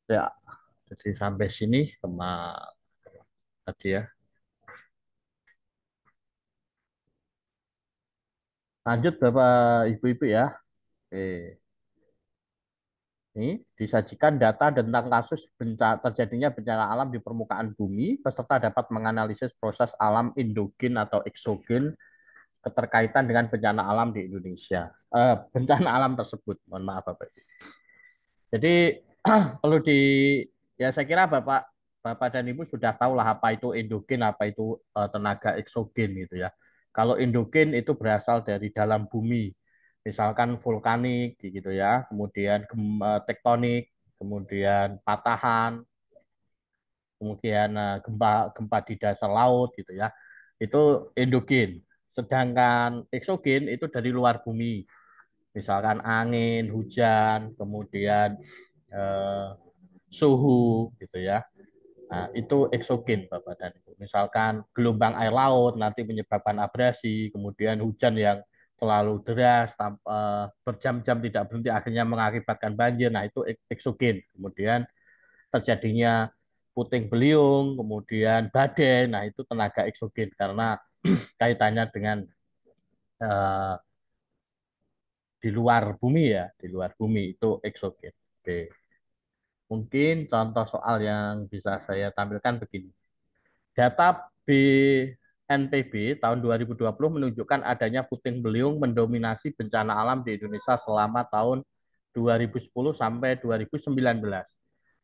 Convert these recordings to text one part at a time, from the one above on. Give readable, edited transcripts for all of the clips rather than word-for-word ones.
Ya, jadi sampai sini tadi ya. Lanjut Bapak Ibu-ibu ya. Oke. Ini disajikan data tentang kasus terjadinya bencana alam di permukaan bumi. Peserta dapat menganalisis proses alam endogen atau eksogen keterkaitan dengan bencana alam di Indonesia. Bencana alam tersebut, mohon maaf Bapak. Jadi perlu ya saya kira Bapak dan Ibu sudah tahu lah apa itu endogen, apa itu tenaga eksogen gitu ya. Kalau endogen itu berasal dari dalam bumi, misalkan vulkanik gitu ya, kemudian tektonik, kemudian patahan, kemudian gempa gempa di dasar laut gitu ya. Itu endogen. Sedangkan eksogen itu dari luar bumi, misalkan angin, hujan, kemudian eh, suhu gitu ya. Nah, itu eksogen Bapak dan Ibu. Misalkan gelombang air laut nanti menyebabkan abrasi, kemudian hujan yang selalu deras berjam-jam tidak berhenti akhirnya mengakibatkan banjir. Nah, itu eksogen. Kemudian terjadinya puting beliung, kemudian badai. Nah, itu tenaga eksogen karena kaitannya dengan uh, di luar bumi ya, di luar bumi itu eksogen. Oke. Mungkin contoh soal yang bisa saya tampilkan begini. Data BNPB tahun 2020 menunjukkan adanya puting beliung mendominasi bencana alam di Indonesia selama tahun 2010 sampai 2019.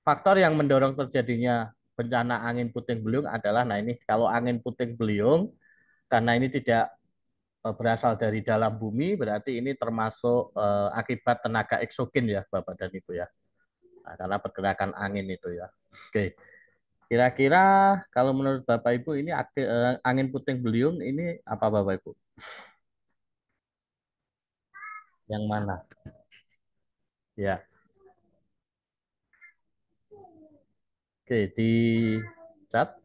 Faktor yang mendorong terjadinya bencana angin puting beliung adalah, nah ini kalau angin puting beliung, karena ini tidak berasal dari dalam bumi, berarti ini termasuk akibat tenaga eksogen ya Bapak dan Ibu ya. Nah, karena pergerakan angin itu ya. Oke. Kira-kira kalau menurut Bapak Ibu ini angin puting beliung ini apa Bapak Ibu? Yang mana? Ya, oke di chat.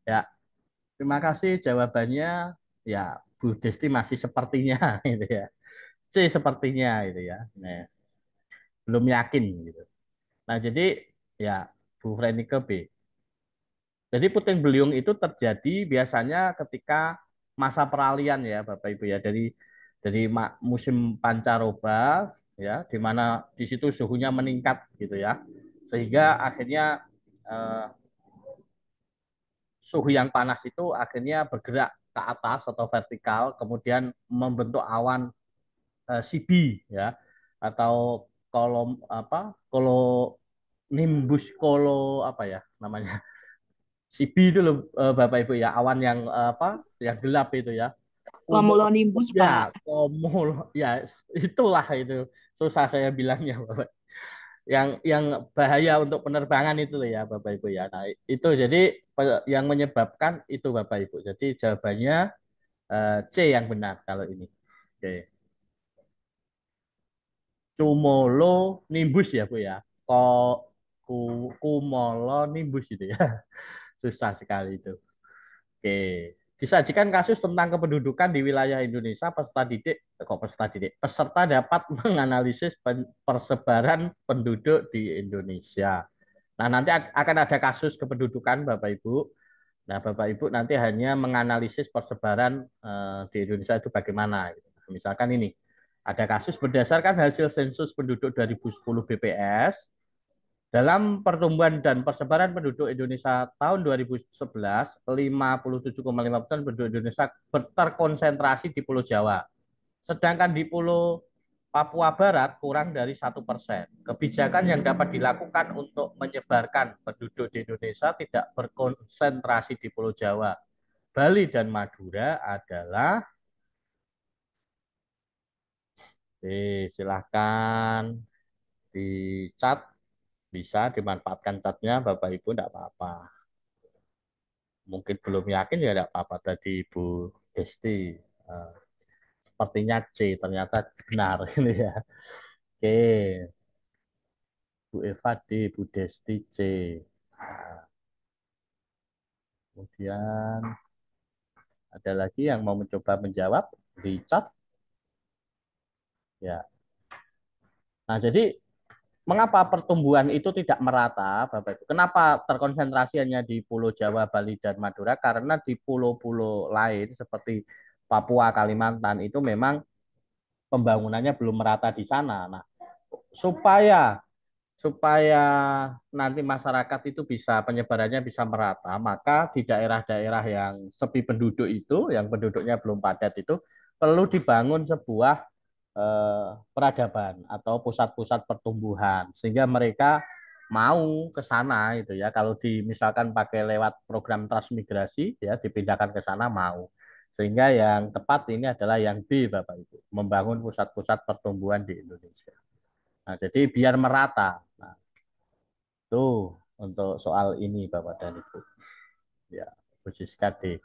Ya, terima kasih jawabannya. Ya, Bu Desti masih sepertinya gitu ya. C sepertinya gitu ya. Nah, belum yakin gitu. Nah, jadi ya Bu Frenike B. Jadi puting beliung itu terjadi biasanya ketika masa peralihan ya Bapak Ibu ya. Dari musim pancaroba ya, di mana di situ suhunya meningkat gitu ya. Sehingga akhirnya eh, suhu yang panas itu akhirnya bergerak ke atas atau vertikal, kemudian membentuk awan CB ya, atau kolom apa, nimbus apa ya namanya, CB itu loh Bapak Ibu ya, awan yang apa, yang gelap itu ya, kumul Cumulonimbus, ya, Pak. kumul ya, itulah itu, susah saya bilangnya Bapak. Yang bahaya untuk penerbangan itu loh ya Bapak Ibu ya. Nah, itu jadi yang menyebabkan itu Bapak Ibu. Jadi jawabannya C yang benar kalau ini. Oke. Cumulonimbus ya Bu ya. Ko ku, Cumulonimbus itu ya. Susah sekali itu. Oke. Disajikan kasus tentang kependudukan di wilayah Indonesia, peserta didik. Peserta dapat menganalisis persebaran penduduk di Indonesia. Nah, nanti akan ada kasus kependudukan Bapak Ibu. Nah, Bapak Ibu nanti hanya menganalisis persebaran di Indonesia itu bagaimana. Misalkan ini, ada kasus berdasarkan hasil sensus penduduk 2010 BPS, Dalam pertumbuhan dan persebaran penduduk Indonesia tahun 2011, 57,5% penduduk Indonesia terkonsentrasi di Pulau Jawa. Sedangkan di Pulau Papua Barat kurang dari 1%. Kebijakan yang dapat dilakukan untuk menyebarkan penduduk di Indonesia tidak berkonsentrasi di Pulau Jawa, Bali, dan Madura adalah, silahkan dicat, bisa dimanfaatkan catnya Bapak Ibu, tidak apa-apa. Mungkin belum yakin ya tidak apa-apa. Tadi Ibu Desti sepertinya C, ternyata benar ini ya. Oke, Bu Eva D, Bu Desti C. Nah, kemudian ada lagi yang mau mencoba menjawab di chat ya. Nah, jadi mengapa pertumbuhan itu tidak merata, Bapak Ibu? Kenapa terkonsentrasi hanya di Pulau Jawa, Bali, dan Madura? Karena di pulau-pulau lain seperti Papua, Kalimantan itu memang pembangunannya belum merata di sana. Nah, supaya supaya nanti masyarakat itu bisa penyebarannya bisa merata, maka di daerah-daerah yang sepi penduduk itu, yang penduduknya belum padat itu, perlu dibangun sebuah peradaban atau pusat-pusat pertumbuhan sehingga mereka mau ke sana itu ya. Kalau di misalkan pakai lewat program transmigrasi ya dipindahkan ke sana mau. Sehingga yang tepat ini adalah yang B Bapak Ibu, membangun pusat-pusat pertumbuhan di Indonesia. Nah, jadi biar merata. Nah, itu untuk soal ini Bapak dan Ibu. Ya, khusus KD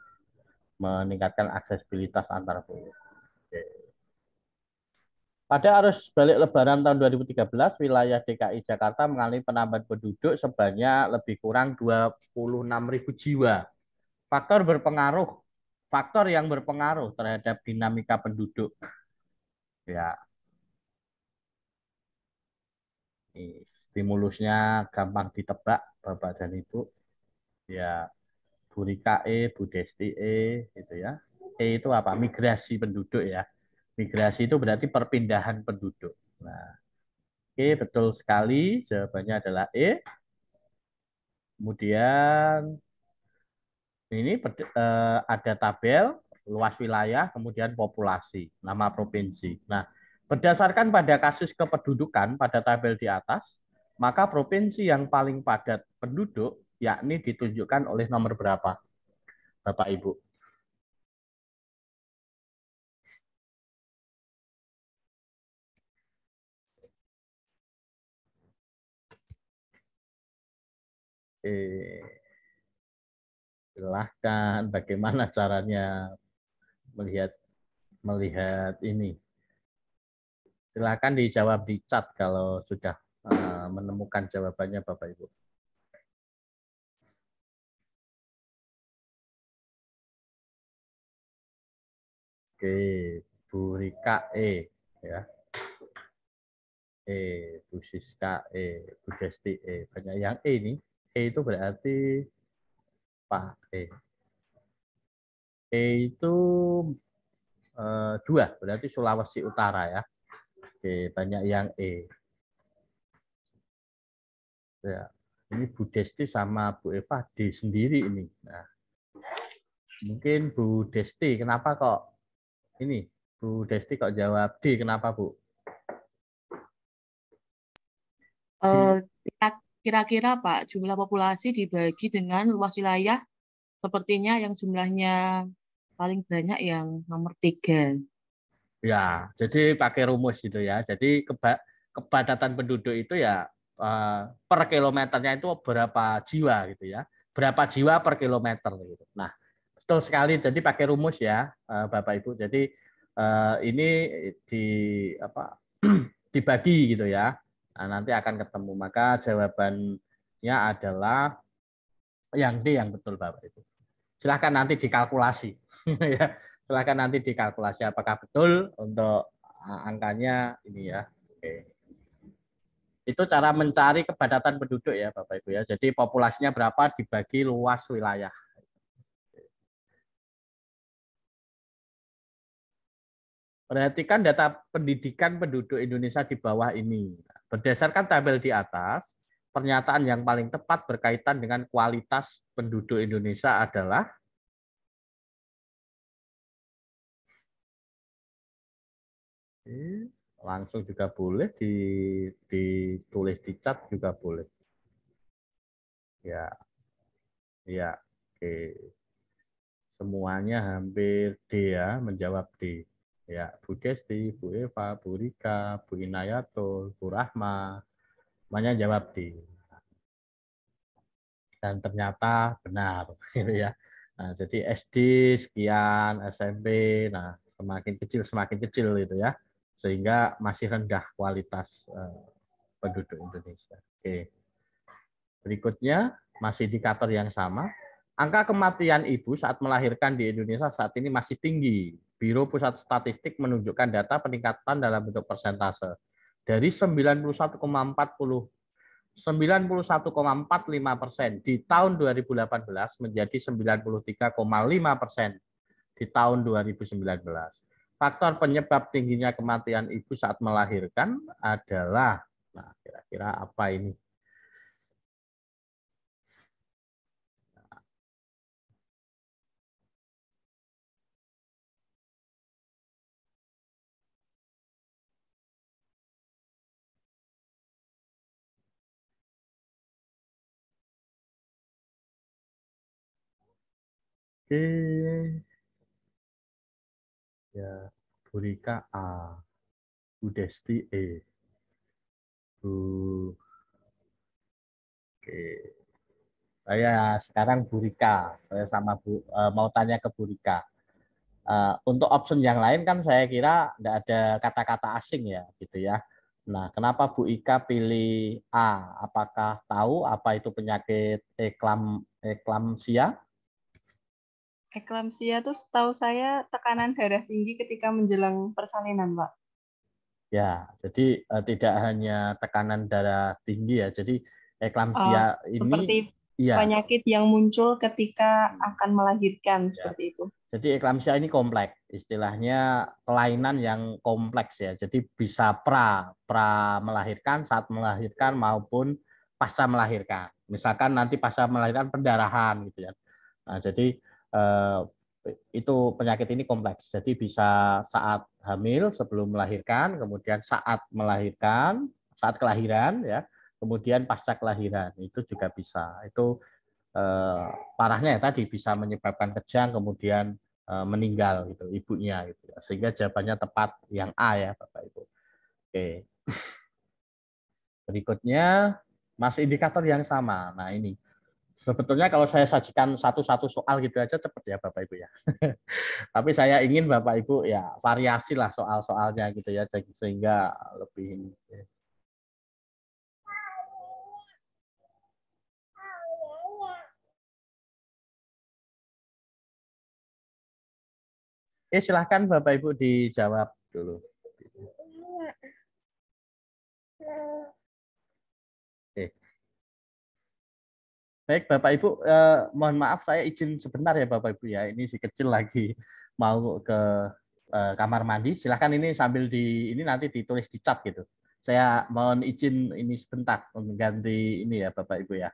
meningkatkan aksesibilitas antar pulau. Oke. Pada arus balik Lebaran tahun 2013, wilayah DKI Jakarta mengalami penambahan penduduk sebanyak lebih kurang 26.000 jiwa. Faktor berpengaruh, faktor yang berpengaruh terhadap dinamika penduduk. Ya, stimulusnya gampang ditebak, Bapak dan Ibu. Ya, Bu Rika E, Bu Desti E, gitu ya. E itu apa? Migrasi penduduk ya. Migrasi itu berarti perpindahan penduduk. Nah, oke, betul sekali. Jawabannya adalah E. Kemudian ini ada tabel luas wilayah, kemudian populasi, nama provinsi. Nah, berdasarkan pada kasus kependudukan pada tabel di atas, maka provinsi yang paling padat penduduk yakni ditunjukkan oleh nomor berapa, Bapak Ibu? Eh, Silahkan bagaimana caranya melihat melihat ini. Silahkan dijawab di chat kalau sudah menemukan jawabannya Bapak Ibu. Oke, Bu Rika E ya. Bu Siska Bu Desti Banyak yang ini. Itu berarti Pak E. Itu dua, berarti Sulawesi Utara ya. Oke, banyak yang E. Ya. Ini Bu Desti sama Bu Eva D sendiri ini. Nah, mungkin Bu Desti, kenapa kok ini? Bu Desti kok jawab D, kenapa Bu? Eh, Di, Kira-kira Pak, jumlah populasi dibagi dengan luas wilayah, sepertinya yang jumlahnya paling banyak yang nomor 3. Ya, jadi pakai rumus gitu ya. Jadi kepadatan penduduk itu ya per kilometernya itu berapa jiwa gitu ya. Berapa jiwa per kilometer gitu. Nah, betul sekali. Jadi pakai rumus ya, Bapak Ibu. Jadi ini di apa dibagi gitu ya. Nah, nanti akan ketemu. Maka jawabannya adalah yang D yang betul Bapak Ibu. Silahkan nanti dikalkulasi. Ya, silahkan nanti dikalkulasi apakah betul untuk angkanya ini ya. Oke. Itu cara mencari kepadatan penduduk ya Bapak Ibu ya. Jadi populasinya berapa dibagi luas wilayah. Perhatikan data pendidikan penduduk Indonesia di bawah ini. Berdasarkan tabel di atas, pernyataan yang paling tepat berkaitan dengan kualitas penduduk Indonesia adalah langsung juga boleh, ditulis di chat juga boleh. Ya, ya, oke. Semuanya hampir D ya, menjawab D. Ya, Bu Desti, Bu Eva, Bu Rika, Bu Inayatul, Bu Rahma, semuanya jawab D. Dan ternyata benar, gitu ya. Nah, jadi SD sekian, SMP, nah semakin kecil gitu ya, sehingga masih rendah kualitas penduduk Indonesia. Oke. Berikutnya masih indikator yang sama. Angka kematian ibu saat melahirkan di Indonesia saat ini masih tinggi. Biro Pusat Statistik menunjukkan data peningkatan dalam bentuk persentase dari 91,45% di tahun 2018 menjadi 93,5% di tahun 2019. Faktor penyebab tingginya kematian ibu saat melahirkan adalah, nah kira-kira apa ini? Oke, ya, Bu Rika A, Bu Desti E, Bu, oke. Saya sekarang Bu Rika, saya sama Bu mau tanya ke Bu Rika. Untuk option yang lain kan saya kira tidak ada kata-kata asing ya, gitu ya. Nah, kenapa Bu Ika pilih A? Apakah tahu apa itu penyakit eklamsia? Eklamsia itu setahu saya tekanan darah tinggi ketika menjelang persalinan, Pak. Ya, jadi tidak hanya tekanan darah tinggi ya. Jadi eklamsia ini, Seperti iya, penyakit yang muncul ketika akan melahirkan, ya. seperti itu. Jadi eklamsia ini kompleks, istilahnya kelainan yang kompleks ya. Jadi bisa pra melahirkan, saat melahirkan maupun pasca melahirkan. Misalkan nanti pasca melahirkan pendarahan gitu ya. Nah, jadi eh, itu penyakit ini kompleks. Jadi bisa saat hamil sebelum melahirkan, kemudian saat melahirkan, saat kelahiran ya, kemudian pasca kelahiran itu juga bisa. Itu parahnya ya tadi bisa menyebabkan kejang kemudian meninggal gitu ibunya gitu ya. Sehingga jawabannya tepat yang A ya Bapak Ibu. Oke. Berikutnya masih indikator yang sama. Nah, ini sebetulnya kalau saya sajikan satu-satu soal gitu aja cepet ya Bapak Ibu ya. Tapi saya ingin Bapak Ibu ya variasi lah soal-soalnya gitu ya sehingga lebih. Silahkan Bapak Ibu dijawab dulu. Oke. Baik, Bapak Ibu, mohon maaf saya izin sebentar ya Bapak Ibu ya. Ini si kecil lagi mau ke kamar mandi. Silahkan ini sambil ini nanti ditulis di chat gitu. Saya mohon izin ini sebentar mengganti ini ya Bapak Ibu ya.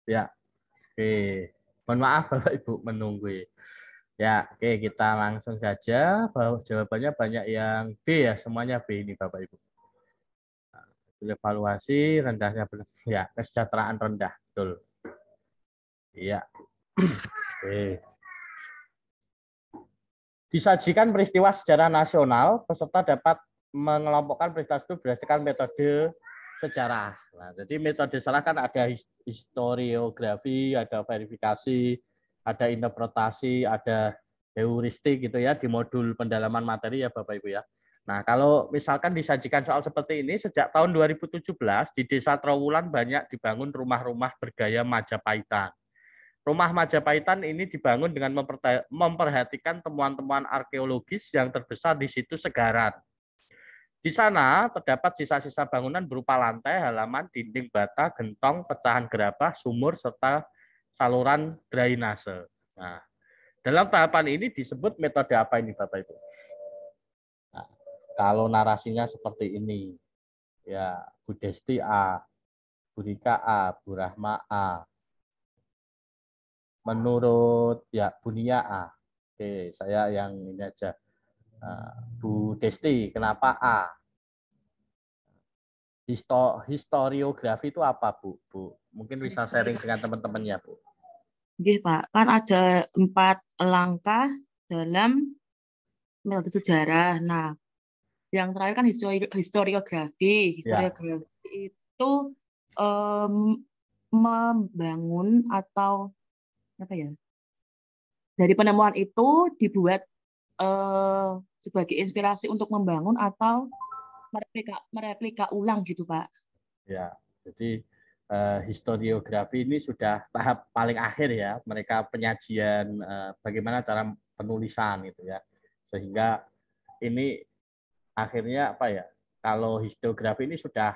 Ya, oke. Mohon maaf Bapak Ibu menunggu. Ya, oke, kita langsung saja bahwa jawabannya banyak yang B ya, semuanya B ini Bapak Ibu. Evaluasi rendahnya ya, kesejahteraan rendah, betul. Iya. Oke. Disajikan peristiwa sejarah nasional, peserta dapat mengelompokkan peristiwa itu berdasarkan metode sejarah. Nah, jadi metode sejarah kan ada historiografi, ada verifikasi, ada interpretasi, ada heuristik gitu ya di modul pendalaman materi ya Bapak Ibu ya. Nah, kalau misalkan disajikan soal seperti ini, sejak tahun 2017 di Desa Trawulan banyak dibangun rumah-rumah bergaya Majapahitan. Rumah Majapahitan ini dibangun dengan memperhatikan temuan-temuan arkeologis yang terbesar di situs Segaran. Di sana terdapat sisa-sisa bangunan berupa lantai, halaman, dinding bata, gentong, pecahan gerabah, sumur, serta saluran drainase. Nah, dalam tahapan ini disebut metode apa ini Bapak Ibu? Nah, kalau narasinya seperti ini, ya Bu Desti A, Bu Rika A, Bu Rahma A, menurut ya Bunia A. Oke, saya yang ini aja. Bu Desti, kenapa A? Historiografi itu apa, Bu? Bu, mungkin bisa sharing dengan teman-temannya, Bu. Oke, Pak. Kan ada 4 langkah dalam metode sejarah. Nah, yang terakhir kan historiografi. Ya, Historiografi itu membangun atau apa ya? Dari penemuan itu dibuat sebagai inspirasi untuk membangun atau mereplika ulang gitu, Pak. ya. Jadi historiografi ini sudah tahap paling akhir ya. Mereka penyajian bagaimana cara penulisan gitu ya. Sehingga ini akhirnya apa ya? Kalau historiografi ini sudah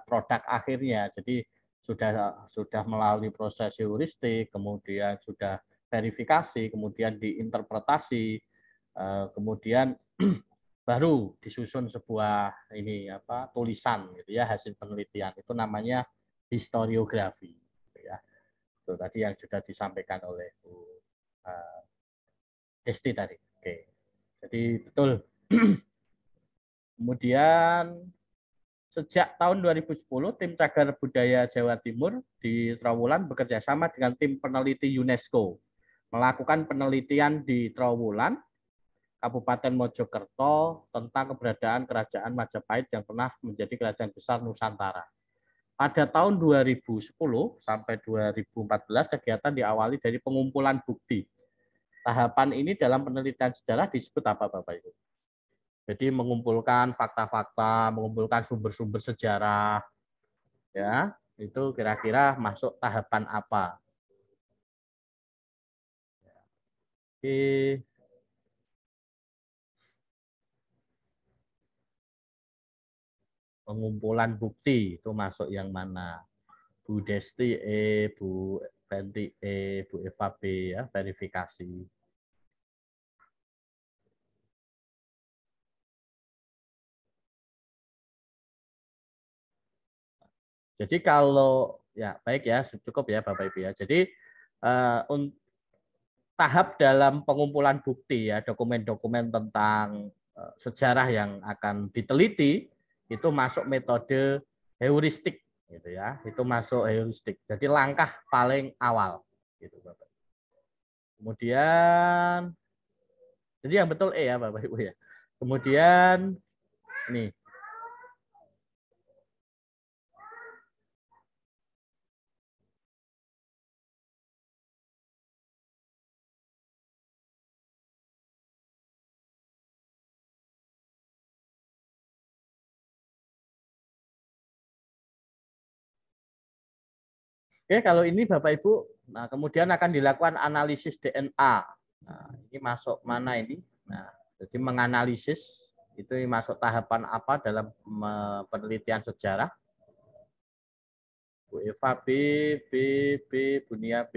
produk akhirnya. Jadi sudah melalui proses heuristik, kemudian sudah verifikasi, kemudian diinterpretasi, kemudian baru disusun sebuah ini apa tulisan gitu ya hasil penelitian itu namanya historiografi gitu ya. Itu tadi yang sudah disampaikan oleh Bu Desti tadi. Oke. Jadi betul. Kemudian sejak tahun 2010 tim Cagar Budaya Jawa Timur di Trawulan bekerja sama dengan tim peneliti UNESCO melakukan penelitian di Trawulan Kabupaten Mojokerto tentang keberadaan Kerajaan Majapahit yang pernah menjadi kerajaan besar Nusantara. Pada tahun 2010 sampai 2014 kegiatan diawali dari pengumpulan bukti. Tahapan ini dalam penelitian sejarah disebut apa Bapak Ibu? Jadi mengumpulkan fakta-fakta, mengumpulkan sumber-sumber sejarah, ya itu kira-kira masuk tahapan apa? Oke. Pengumpulan bukti itu masuk yang mana? Bu Desti E, Bu Fenty E, Bu Eva B ya, verifikasi. Jadi kalau ya baik ya cukup ya Bapak Ibu ya. Jadi tahap dalam pengumpulan bukti ya dokumen-dokumen tentang sejarah yang akan diteliti itu masuk metode heuristik gitu ya. Itu masuk heuristik. Jadi langkah paling awal gitu Bapak. Kemudian jadi yang betul E ya Bapak Ibu ya. Kemudian nih oke, kalau ini Bapak Ibu, nah kemudian akan dilakukan analisis DNA. Nah, ini masuk mana ini? Nah, jadi menganalisis itu masuk tahapan apa dalam penelitian sejarah? Bu Eva B, B, B, Bunia B.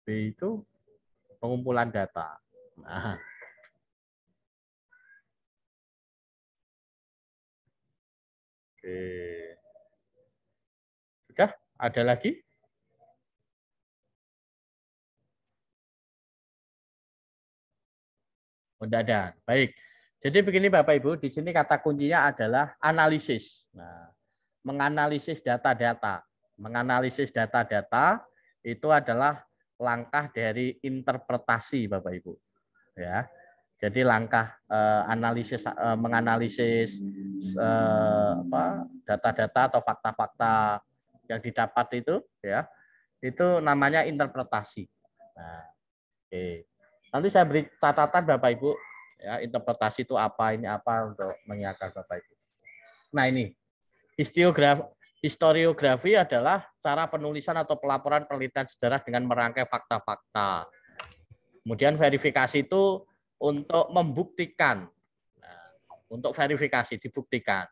B itu pengumpulan data. Nah, oke. Ada lagi? Tidak ada. Baik. Jadi begini Bapak Ibu, di sini kata kuncinya adalah analisis. Nah, menganalisis data-data. Menganalisis data-data itu adalah langkah dari interpretasi Bapak Ibu. Ya. Jadi langkah analisis menganalisis data-data atau fakta-fakta yang didapat itu ya, itu namanya interpretasi. Nah, oke. Nanti saya beri catatan Bapak Ibu ya, interpretasi itu apa, ini apa untuk mengingatkan Bapak Ibu. Nah, ini historiografi adalah cara penulisan atau pelaporan penelitian sejarah dengan merangkai fakta-fakta. Kemudian verifikasi itu untuk membuktikan. Nah, untuk verifikasi dibuktikan.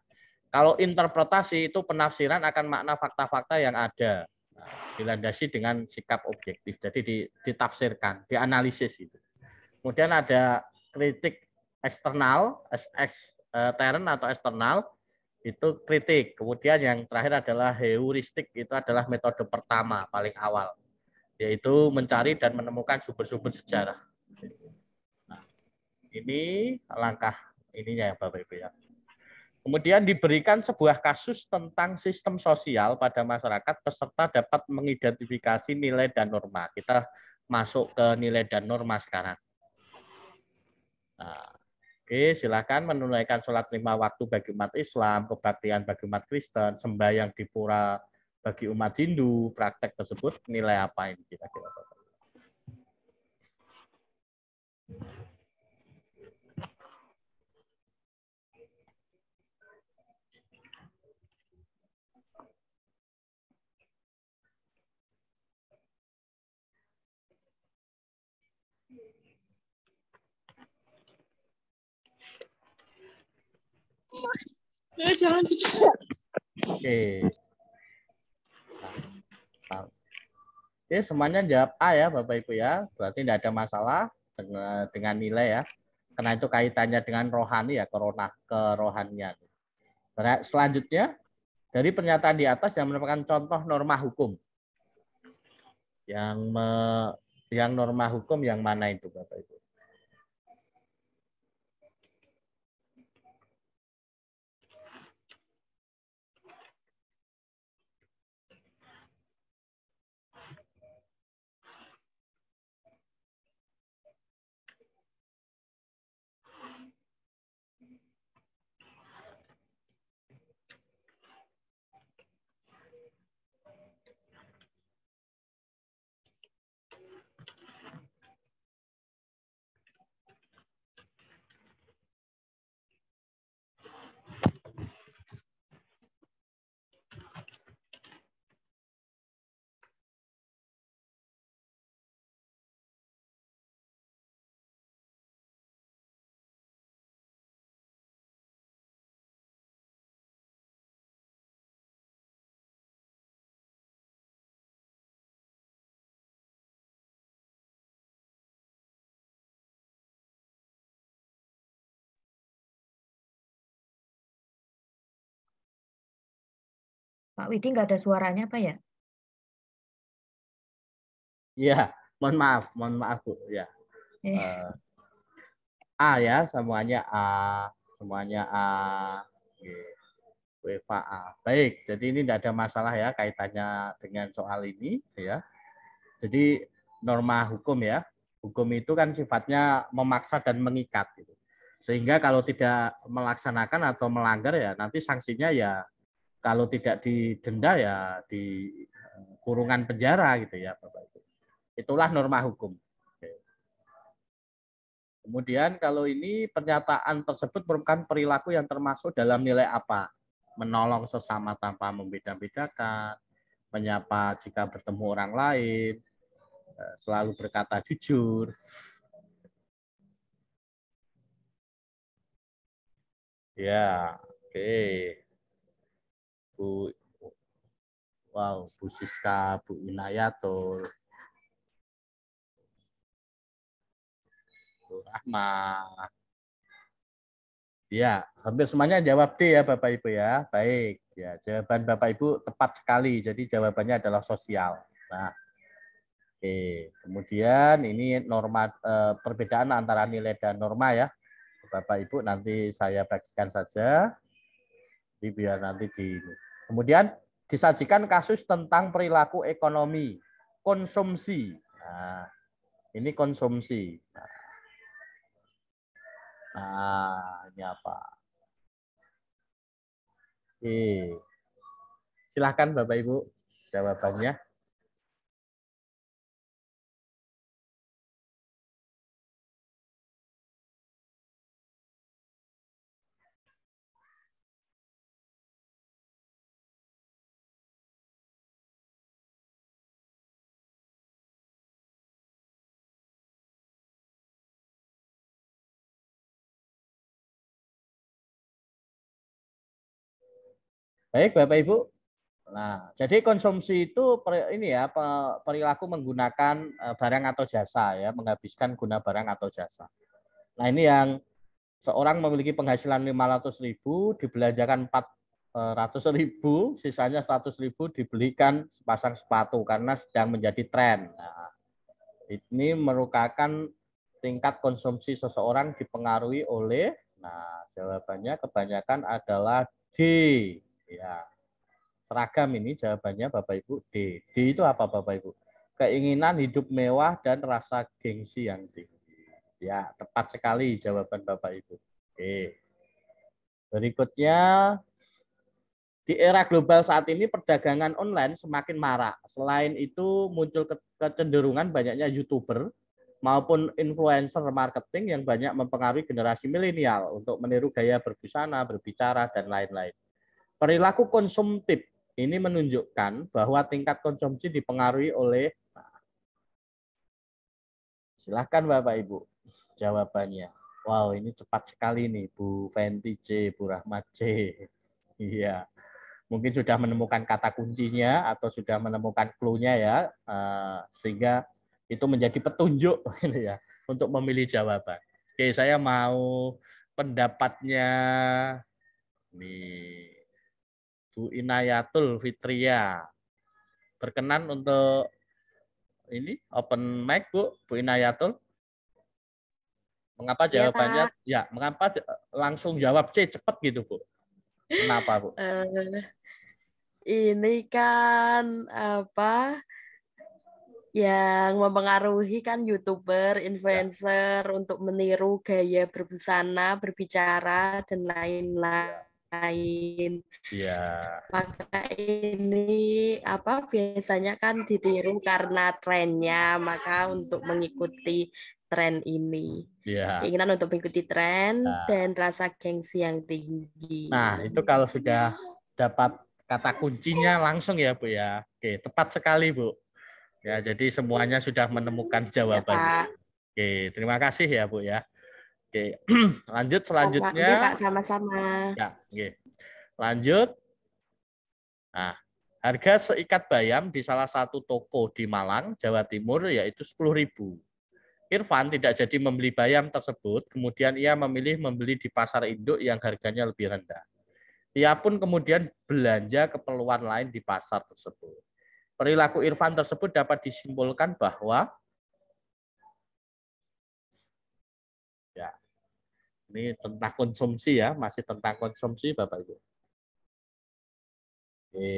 Kalau interpretasi itu penafsiran akan makna fakta-fakta yang ada. Nah, dilandasi dengan sikap objektif. Jadi ditafsirkan, dianalisis itu. Kemudian ada kritik eksternal, extern atau eksternal, itu kritik. Kemudian yang terakhir adalah heuristik, itu adalah metode pertama, paling awal, yaitu mencari dan menemukan sumber-sumber sejarah. Nah, ini langkah ininya ya Bapak Ibu ya. Kemudian diberikan sebuah kasus tentang sistem sosial pada masyarakat, peserta dapat mengidentifikasi nilai dan norma. Kita masuk ke nilai dan norma sekarang. Nah, oke, silakan menunaikan sholat 5 waktu bagi umat Islam, kebaktian bagi umat Kristen, sembahyang di pura bagi umat Hindu. Praktek tersebut nilai apa ini kira-kira? Jangan. Oke. Oke, semuanya jawab A ya Bapak Ibu ya. Berarti tidak ada masalah dengan nilai ya. Karena itu kaitannya dengan rohani ya, kerohanian. Selanjutnya, dari pernyataan di atas yang merupakan contoh norma hukum. Yang norma hukum yang mana itu Bapak Ibu? Pak Widi nggak ada suaranya Pak ya? Iya, mohon maaf Bu ya. A ya, semuanya A, semuanya A. UEFA A. Baik, jadi ini tidak ada masalah ya kaitannya dengan soal ini ya. Jadi norma hukum ya, hukum itu kan sifatnya memaksa dan mengikat gitu. Sehingga kalau tidak melaksanakan atau melanggar ya nanti sanksinya ya kalau tidak didenda ya di kurungan penjara gitu ya Bapak Ibu. Itulah norma hukum. Kemudian kalau ini pernyataan tersebut merupakan perilaku yang termasuk dalam nilai apa? Menolong sesama tanpa membeda-bedakan, menyapa jika bertemu orang lain, selalu berkata jujur. Ya, oke. Bu, Bu Siska, Bu Inayatul, Bu Rahma. Ya, hampir semuanya jawab D ya Bapak Ibu ya. Baik, Ya, jawaban Bapak Ibu tepat sekali. Jadi jawabannya adalah sosial. Nah, oke. Kemudian ini norma perbedaan antara nilai dan norma ya. Bapak Ibu nanti saya bagikan saja. Jadi biar nanti di kemudian disajikan kasus tentang perilaku ekonomi konsumsi. Nah, ini konsumsi. Nah, ini apa? Oke. Silahkan Bapak Ibu jawabannya. Baik Bapak Ibu. Nah, jadi konsumsi itu ini ya perilaku menggunakan barang atau jasa ya, menghabiskan guna barang atau jasa. Nah, ini yang seorang memiliki penghasilan 500.000, dibelanjakan 400.000, sisanya 100.000 dibelikan sepasang sepatu karena sedang menjadi tren. Nah, ini merupakan tingkat konsumsi seseorang dipengaruhi oleh, nah jawabannya kebanyakan adalah D. Ya, seragam ini jawabannya Bapak Ibu D. D itu apa Bapak Ibu? Keinginan hidup mewah dan rasa gengsi yang tinggi. Ya, tepat sekali jawaban Bapak Ibu. Oke. Berikutnya, di era global saat ini perdagangan online semakin marak. Selain itu muncul kecenderungan banyaknya YouTuber maupun influencer marketing yang banyak mempengaruhi generasi milenial untuk meniru gaya berbusana, berbicara, dan lain-lain. Perilaku konsumtif ini menunjukkan bahwa tingkat konsumsi dipengaruhi oleh, silahkan Bapak Ibu jawabannya. Wow, ini cepat sekali nih, Bu Fenty C, Bu Rahmat C. Iya, mungkin sudah menemukan kata kuncinya atau sudah menemukan clue-nya ya, sehingga itu menjadi petunjuk gitu ya untuk memilih jawaban. Oke, saya mau pendapatnya nih Bu Inayatul Fitria. Berkenan untuk ini open mic Bu, Bu Inayatul. Mengapa Ya, jawabannya? Kak. Ya, mengapa langsung jawab C cepat gitu Bu? Kenapa Bu? Ini kan apa yang mempengaruhi kan YouTuber, Ya, influencer untuk meniru gaya berbusana, berbicara dan ya, lain-lain. ya, Maka ini apa biasanya kan ditiru karena trennya, maka untuk mengikuti tren ini. ya. Keinginan untuk mengikuti tren Nah, dan rasa gengsi yang tinggi. nah, itu kalau sudah dapat kata kuncinya langsung ya Bu ya. Oke, tepat sekali Bu. Ya, jadi semuanya sudah menemukan Ya, jawabannya. Kak. Oke, terima kasih ya Bu ya. Oke, lanjut Oke, Kak, selanjutnya. sama-sama. Ya, oke. Lanjut. Nah, harga seikat bayam di salah satu toko di Malang, Jawa Timur yaitu 10.000. Irfan tidak jadi membeli bayam tersebut, kemudian ia memilih membeli di pasar induk yang harganya lebih rendah. Ia pun kemudian belanja keperluan lain di pasar tersebut. Perilaku Irfan tersebut dapat disimpulkan bahwa ya, ini tentang konsumsi ya, masih tentang konsumsi Bapak Ibu. Oke.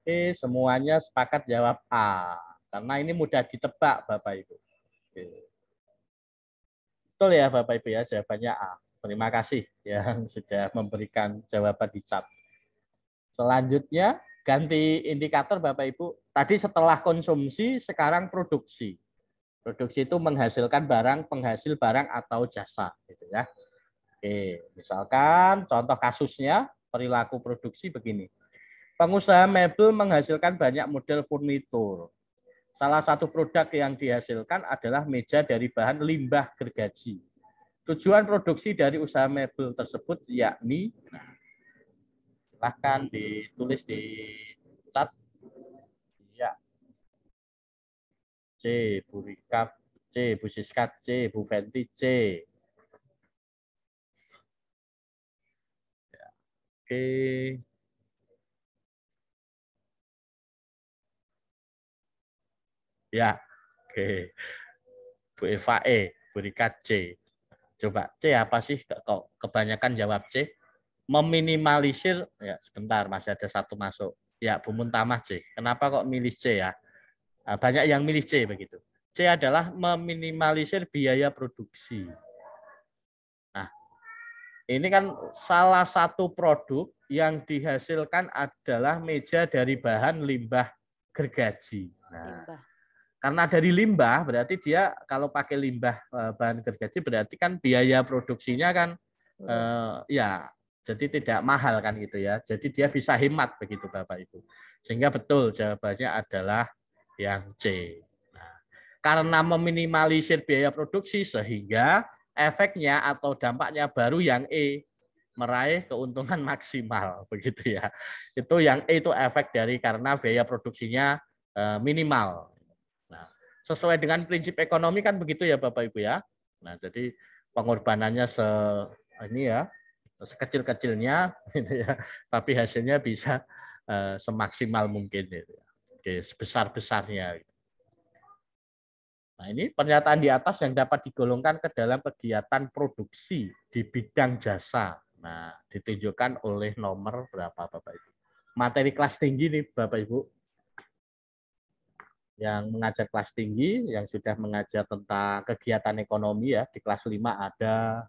Oke, semuanya sepakat jawab A. Karena ini mudah ditebak Bapak Ibu. Oke. Betul ya Bapak Ibu ya, jawabannya A. Terima kasih yang sudah memberikan jawaban di chat. Selanjutnya, ganti indikator Bapak Ibu. Tadi setelah konsumsi, sekarang produksi. Produksi itu menghasilkan barang, penghasil barang atau jasa. Gitu ya. Oke, misalkan contoh kasusnya, perilaku produksi begini. Pengusaha mebel menghasilkan banyak model furnitur. Salah satu produk yang dihasilkan adalah meja dari bahan limbah gergaji. Tujuan produksi dari usaha mebel tersebut yakni, nah, silahkan ditulis di chat. Ya, C, Bu Rika C, Bu Siska C, Bu Fenty C. Oke. Ya, oke. Bu Eva E, Bu Rika C. Coba C apa sih? Kok kebanyakan jawab C? Meminimalisir, ya sebentar masih ada satu masuk. Ya, Bu Muntamah C. Kenapa kok milih C ya? Banyak yang milih C begitu. C adalah meminimalisir biaya produksi. Nah, ini kan salah satu produk yang dihasilkan adalah meja dari bahan limbah gergaji. Nah, karena dari limbah berarti dia kalau pakai limbah bahan gergaji berarti kan biaya produksinya kan ya jadi tidak mahal kan gitu ya. Jadi dia bisa hemat begitu Bapak Ibu. Sehingga betul jawabannya adalah yang C. Nah, karena meminimalisir biaya produksi sehingga efeknya atau dampaknya baru yang E, meraih keuntungan maksimal begitu ya. Itu yang E itu efek dari karena biaya produksinya minimal. Nah, sesuai dengan prinsip ekonomi kan begitu ya Bapak Ibu ya. Nah, jadi pengorbanannya ini ya sekecil-kecilnya gitu ya, tapi hasilnya bisa semaksimal mungkin gitu ya. Oke, sebesar-besarnya. Nah, ini pernyataan di atas yang dapat digolongkan ke dalam kegiatan produksi di bidang jasa. Nah, ditunjukkan oleh nomor berapa Bapak Ibu? Materi kelas tinggi nih Bapak Ibu. Yang mengajar kelas tinggi, yang sudah mengajar tentang kegiatan ekonomi ya, di kelas 5 ada.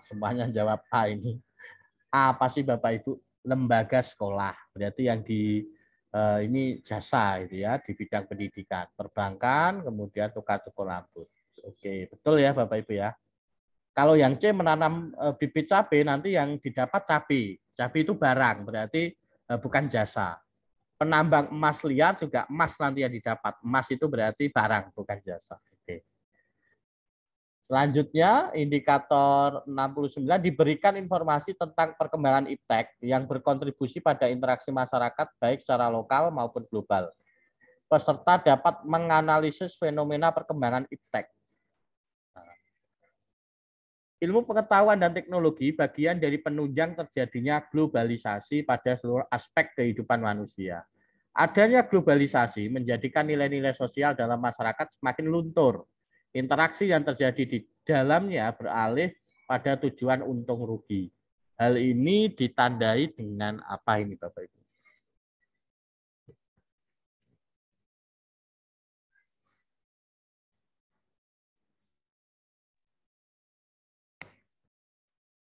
Semuanya jawab A ini. A apa sih Bapak Ibu? Lembaga sekolah. Berarti yang di ini jasa itu ya, di bidang pendidikan, perbankan, kemudian tukar cukur rambut. Oke, betul ya Bapak Ibu ya. Kalau yang C menanam bibit cabai nanti yang didapat cabai. Cabai itu barang, berarti bukan jasa. Penambang emas liar juga emas nanti yang didapat. Emas itu berarti barang, bukan jasa. Oke. Selanjutnya, indikator 69 diberikan informasi tentang perkembangan iptek yang berkontribusi pada interaksi masyarakat baik secara lokal maupun global. Peserta dapat menganalisis fenomena perkembangan iptek. Ilmu pengetahuan dan teknologi bagian dari penunjang terjadinya globalisasi pada seluruh aspek kehidupan manusia. Adanya globalisasi menjadikan nilai-nilai sosial dalam masyarakat semakin luntur. Interaksi yang terjadi di dalamnya beralih pada tujuan untung rugi. Hal ini ditandai dengan apa ini Bapak Ibu?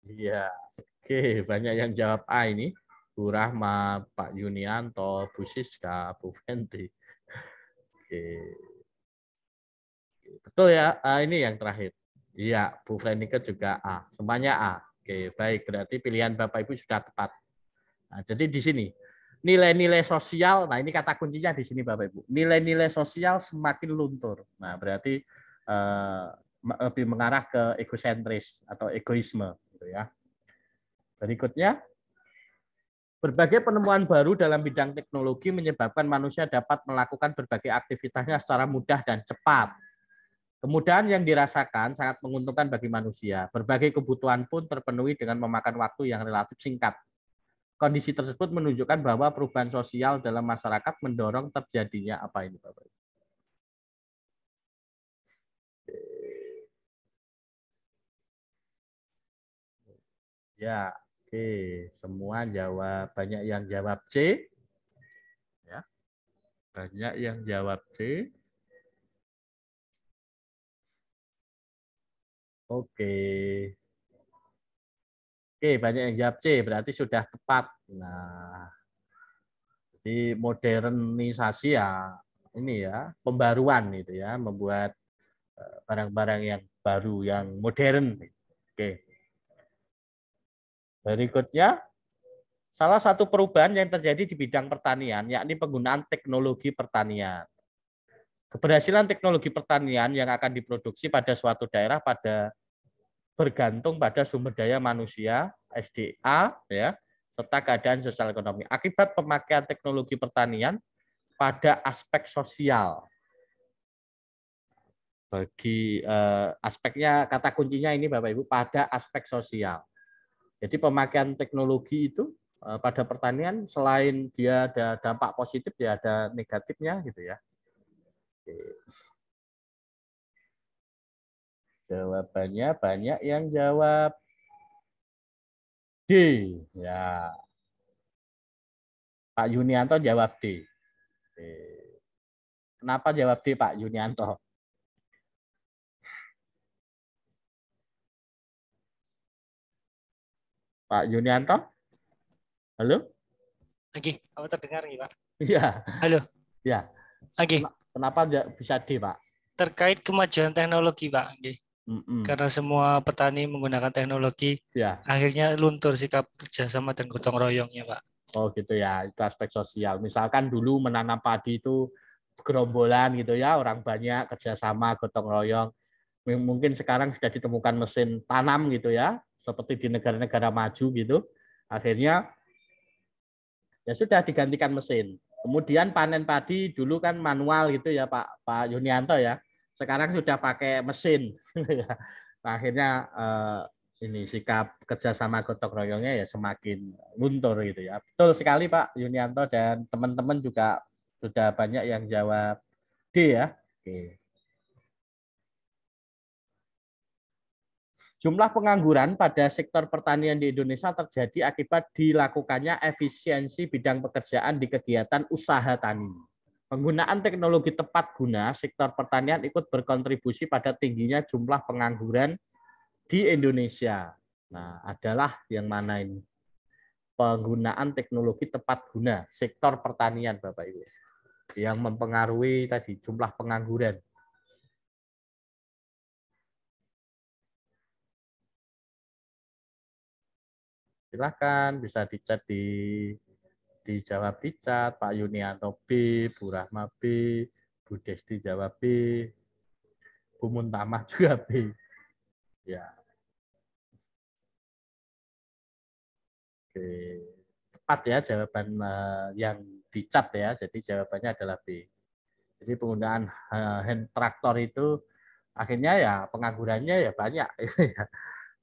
Iya, oke, banyak yang jawab A ini. Bu Rahma, Pak Yunianto, Bu Siska, Bu Fenty. Oke. Betul ya, ini yang terakhir. Iya, Bu Frenike juga A. Semuanya A. Oke, baik. Berarti pilihan Bapak Ibu sudah tepat. Nah, jadi di sini nilai-nilai sosial, nah ini kata kuncinya di sini Bapak Ibu. Nilai-nilai sosial semakin luntur. Nah, berarti lebih mengarah ke egosentris atau egoisme gitu ya. Berikutnya, berbagai penemuan baru dalam bidang teknologi menyebabkan manusia dapat melakukan berbagai aktivitasnya secara mudah dan cepat. Kemudahan yang dirasakan sangat menguntungkan bagi manusia. Berbagai kebutuhan pun terpenuhi dengan memakan waktu yang relatif singkat. Kondisi tersebut menunjukkan bahwa perubahan sosial dalam masyarakat mendorong terjadinya apa ini Bapak? Ya, oke. Semua jawab, banyak yang jawab C. Ya. Banyak yang jawab C. Oke. Oke, banyak yang jawab C, berarti sudah tepat. Nah, jadi modernisasi ya ini ya, pembaruan itu ya, membuat barang-barang yang baru, yang modern. Oke. Berikutnya, salah satu perubahan yang terjadi di bidang pertanian, yakni penggunaan teknologi pertanian. Keberhasilan teknologi pertanian yang akan diproduksi pada suatu daerah bergantung pada sumber daya manusia, SDA, ya, serta keadaan sosial ekonomi. Akibat pemakaian teknologi pertanian, pada aspek sosial. Bagi aspeknya, kata kuncinya ini Bapak Ibu, pada aspek sosial. Jadi pemakaian teknologi itu pada pertanian selain dia ada dampak positif, ya ada negatifnya gitu ya. Oke. Jawabannya banyak yang jawab D. Ya. Pak Yunianto jawab D. Oke. Kenapa jawab D Pak Yunianto? Pak Yunianto? Halo? Oke, kamu terdengar nih, Pak? Iya. Halo. Ya. Oke. Kenapa bisa D, Pak? Terkait kemajuan teknologi, Pak. Oke. Mm-mm. Karena semua petani menggunakan teknologi, Ya. akhirnya luntur sikap kerjasama dan gotong royongnya, Pak. Oh gitu ya, itu aspek sosial. Misalkan dulu menanam padi itu gerombolan gitu ya, orang banyak kerjasama, gotong royong. Mungkin sekarang sudah ditemukan mesin tanam gitu ya, seperti di negara-negara maju gitu. Akhirnya ya sudah digantikan mesin. Kemudian panen padi dulu kan manual gitu ya Pak Yunianto ya. Sekarang sudah pakai mesin. Nah, akhirnya ini sikap kerjasama gotong royongnya ya semakin luntur gitu ya. Betul sekali Pak Yunianto dan teman-teman juga sudah banyak yang jawab D ya. Oke. Jumlah pengangguran pada sektor pertanian di Indonesia terjadi akibat dilakukannya efisiensi bidang pekerjaan di kegiatan usaha tani. Penggunaan teknologi tepat guna sektor pertanian ikut berkontribusi pada tingginya jumlah pengangguran di Indonesia. Nah, adalah yang mana ini? Penggunaan teknologi tepat guna sektor pertanian, Bapak Ibu, yang mempengaruhi tadi jumlah pengangguran. Silakan bisa dicat dijawab di chat, Pak Yunianto B, Bu Rahma B, Bu Desti jawab B, Bu Muntamah juga B. Ya. Oke. Tepat ya jawaban yang di chat ya. Jadi jawabannya adalah B. Jadi penggunaan hand traktor itu akhirnya ya penganggurannya ya banyak.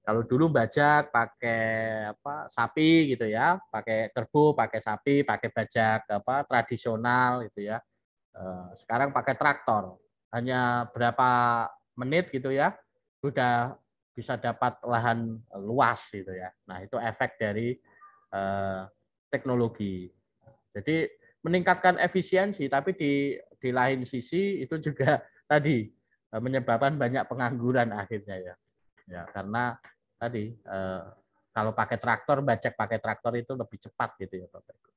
Kalau dulu bajak pakai sapi gitu ya, pakai kerbau, pakai sapi, pakai bajak tradisional gitu ya. Sekarang pakai traktor. Hanya berapa menit gitu ya, sudah bisa dapat lahan luas gitu ya. Nah, itu efek dari teknologi. Jadi meningkatkan efisiensi, tapi di lain sisi itu juga tadi menyebabkan banyak pengangguran akhirnya ya. Ya, karena tadi kalau pakai traktor, bajak pakai traktor itu lebih cepat gitu ya Bapak Ibu.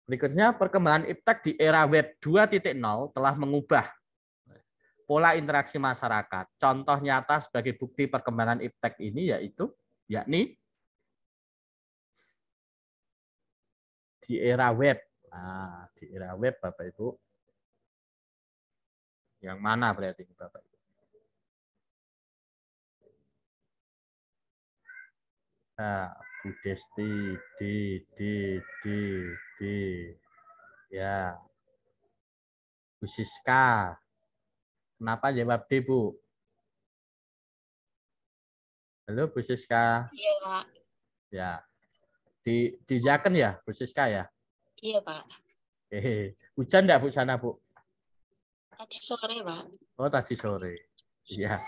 Berikutnya, perkembangan iptek di era Web 2.0 telah mengubah pola interaksi masyarakat. Contoh nyata sebagai bukti perkembangan iptek ini yakni di era web. Nah, di era web Bapak Ibu. Yang mana berarti Bapak Ibu? Nah, Bu Desti, D. Ya. Bu Siska. Kenapa jawab D, Bu? Halo, Bu Siska. Iya, Pak. Ya. Dijaken ya, Bu Siska ya? Iya, Pak. Hujan enggak Bu sana, Bu? Tadi sore, Pak. Oh, tadi sore. Iya.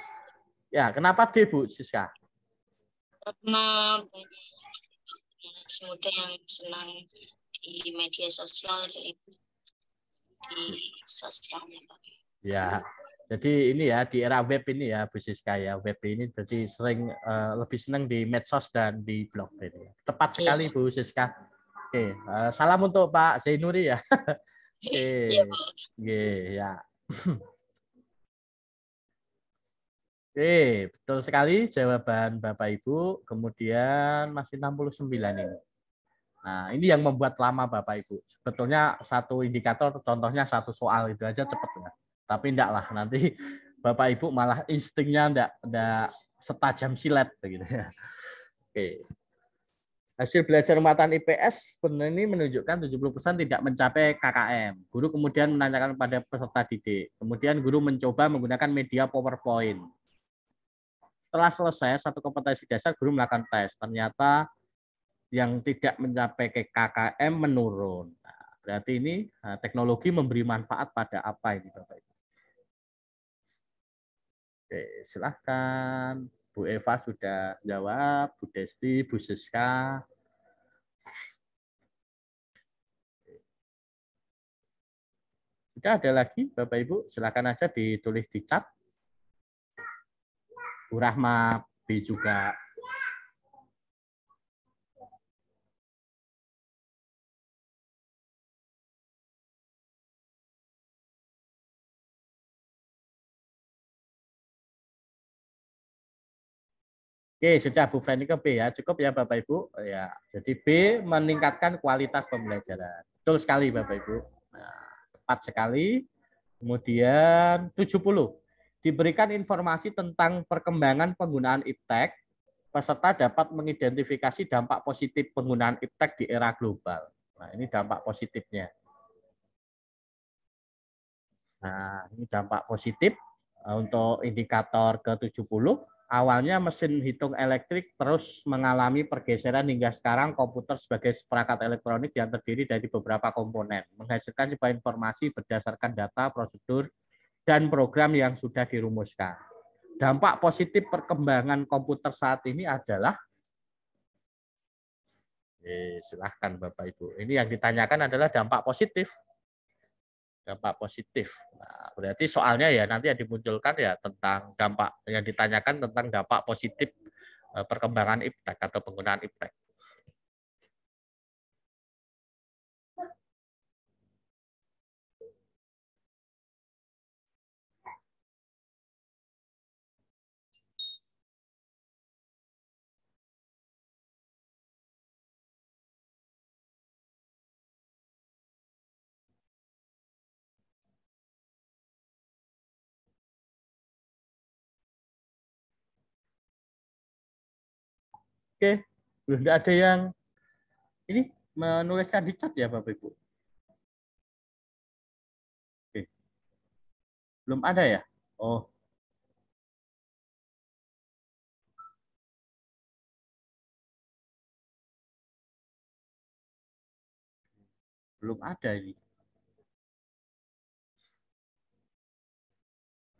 Ya, kenapa D, Bu Siska? Karena banyak generasi muda yang senang di media sosial di sosialnya, Pak. Ya, jadi ini ya di era web ini ya Bu Siska ya, web ini jadi sering lebih senang di medsos dan di blog ini. Tepat sekali Bu Siska. Oke, salam untuk Pak Zainuri ya. Oke, ya. Oke, betul sekali jawaban Bapak Ibu. Kemudian masih 69 ini. Nah, ini yang membuat lama Bapak Ibu. Sebetulnya satu indikator, contohnya satu soal itu aja cepat ya. Tapi enggak lah, nanti Bapak Ibu malah instingnya enggak setajam silet begitu ya. Oke. Hasil belajar muatan IPS ini menunjukkan 70% tidak mencapai KKM. Guru kemudian menanyakan kepada peserta didik. Kemudian guru mencoba menggunakan media PowerPoint. Setelah selesai satu kompetensi dasar, guru melakukan tes. Ternyata yang tidak mencapai KKM menurun. Nah, berarti ini teknologi memberi manfaat pada apa ini, Bapak Ibu? Oke, silahkan. Bu Eva sudah jawab, Bu Desti, Bu Siska. Sudah ada lagi, Bapak Ibu? Silakan aja ditulis di chat. Bu Rahma B juga. Oke, sudah Bu Feni ke B ya. Cukup ya Bapak Ibu. Ya, jadi B meningkatkan kualitas pembelajaran. Betul sekali Bapak Ibu. Nah, tepat sekali. Kemudian 70. Diberikan informasi tentang perkembangan penggunaan iptek, peserta dapat mengidentifikasi dampak positif penggunaan iptek di era global. Nah, ini dampak positifnya. Nah, ini dampak positif untuk indikator ke-70. Awalnya mesin hitung elektrik terus mengalami pergeseran hingga sekarang komputer sebagai perangkat elektronik yang terdiri dari beberapa komponen, menghasilkan sebuah informasi berdasarkan data, prosedur, dan program yang sudah dirumuskan. Dampak positif perkembangan komputer saat ini adalah, silahkan Bapak Ibu, ini yang ditanyakan adalah dampak positif. Dampak positif. Nah, berarti soalnya ya nanti yang dimunculkan ya tentang dampak, yang ditanyakan tentang dampak positif perkembangan iptek atau penggunaan iptek. Oke, belum ada yang ini menuliskan di chat ya Bapak Ibu. Oke. Belum ada ya? Oh. Belum ada ini.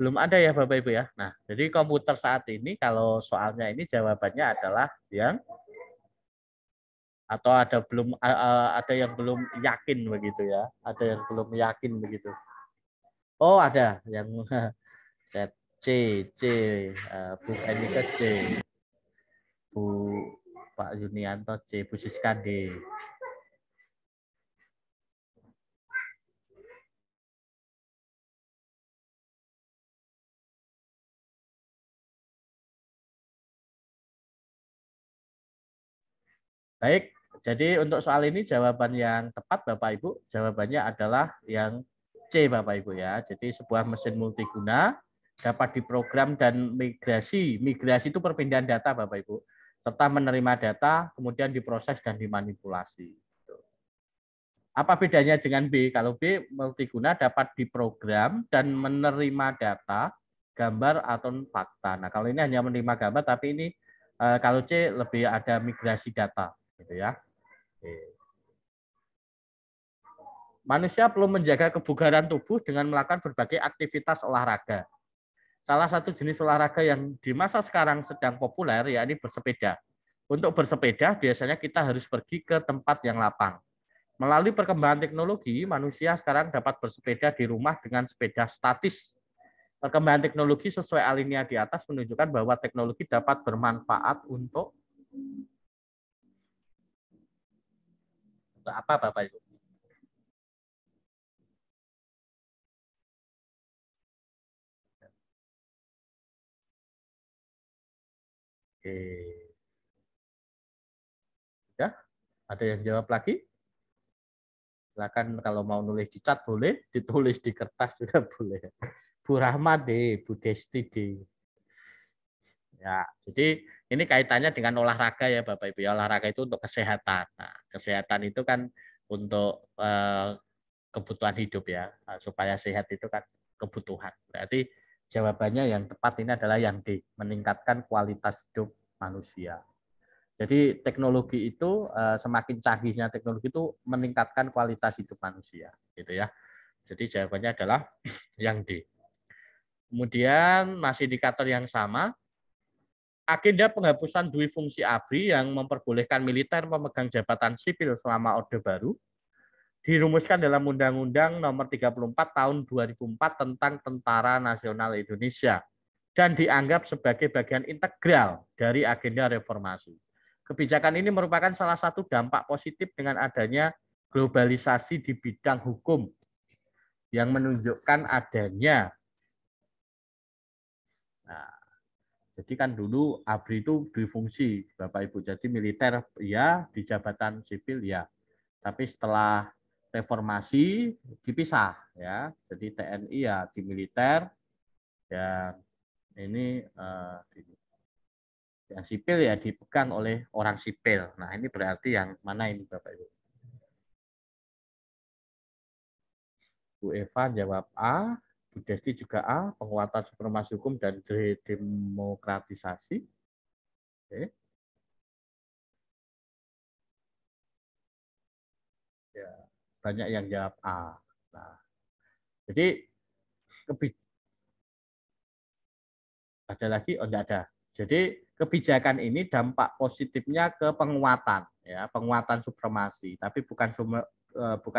Belum ada ya Bapak Ibu ya. Nah, jadi komputer saat ini kalau soalnya ini jawabannya adalah yang atau ada yang belum yakin begitu ya. Ada yang belum yakin begitu. Oh, ada yang C, Bu Feni ke C. Bu Pak Yunianto C, Bu Siska D. Baik, jadi untuk soal ini jawaban yang tepat Bapak Ibu, jawabannya adalah yang C Bapak Ibu ya. Jadi sebuah mesin multiguna dapat diprogram dan migrasi. Migrasi itu perpindahan data Bapak Ibu. Serta menerima data, kemudian diproses dan dimanipulasi. Apa bedanya dengan B? Kalau B multiguna dapat diprogram dan menerima data, gambar atau fakta. Nah kalau ini hanya menerima gambar, tapi ini kalau C lebih ada migrasi data. Gitu ya. Manusia perlu menjaga kebugaran tubuh dengan melakukan berbagai aktivitas olahraga. Salah satu jenis olahraga yang di masa sekarang sedang populer yakni bersepeda. Untuk bersepeda biasanya kita harus pergi ke tempat yang lapang. Melalui perkembangan teknologi, manusia sekarang dapat bersepeda di rumah dengan sepeda statis. Perkembangan teknologi sesuai alinea di atas menunjukkan bahwa teknologi dapat bermanfaat untuk apa Bapak Ibu? Oke. Ya, ada yang jawab lagi? Silakan kalau mau nulis di chat boleh, ditulis di kertas juga boleh. Bu Rahma D, Bu Desti D. Ya, jadi ini kaitannya dengan olahraga ya Bapak Ibu. Olahraga itu untuk kesehatan. Nah, kesehatan itu kan untuk kebutuhan hidup ya. Supaya sehat itu kan kebutuhan. Berarti jawabannya yang tepat ini adalah yang D, meningkatkan kualitas hidup manusia. Jadi teknologi itu semakin canggihnya teknologi itu meningkatkan kualitas hidup manusia, gitu ya. Jadi jawabannya adalah yang D. Kemudian masih indikator yang sama, agenda penghapusan dui fungsi ABRI yang memperbolehkan militer memegang jabatan sipil selama Orde Baru dirumuskan dalam Undang-Undang Nomor 34 Tahun 2004 tentang Tentara Nasional Indonesia dan dianggap sebagai bagian integral dari agenda reformasi. Kebijakan ini merupakan salah satu dampak positif dengan adanya globalisasi di bidang hukum yang menunjukkan adanya. Nah, jadi kan dulu ABRI itu difungsi, Bapak Ibu. Jadi militer ya, di jabatan sipil ya. Tapi setelah reformasi dipisah ya. Jadi TNI ya di militer dan ini yang sipil ya dipegang oleh orang sipil. Nah, ini berarti yang mana ini Bapak Ibu? Bu Eva jawab A, Bu Desti juga A, penguatan supremasi hukum dan demokratisasi. Oke. Ya, banyak yang jawab A. Nah, jadi ada lagi? Oh, enggak ada. Jadi kebijakan ini dampak positifnya ke penguatan, ya, penguatan supremasi, tapi bukan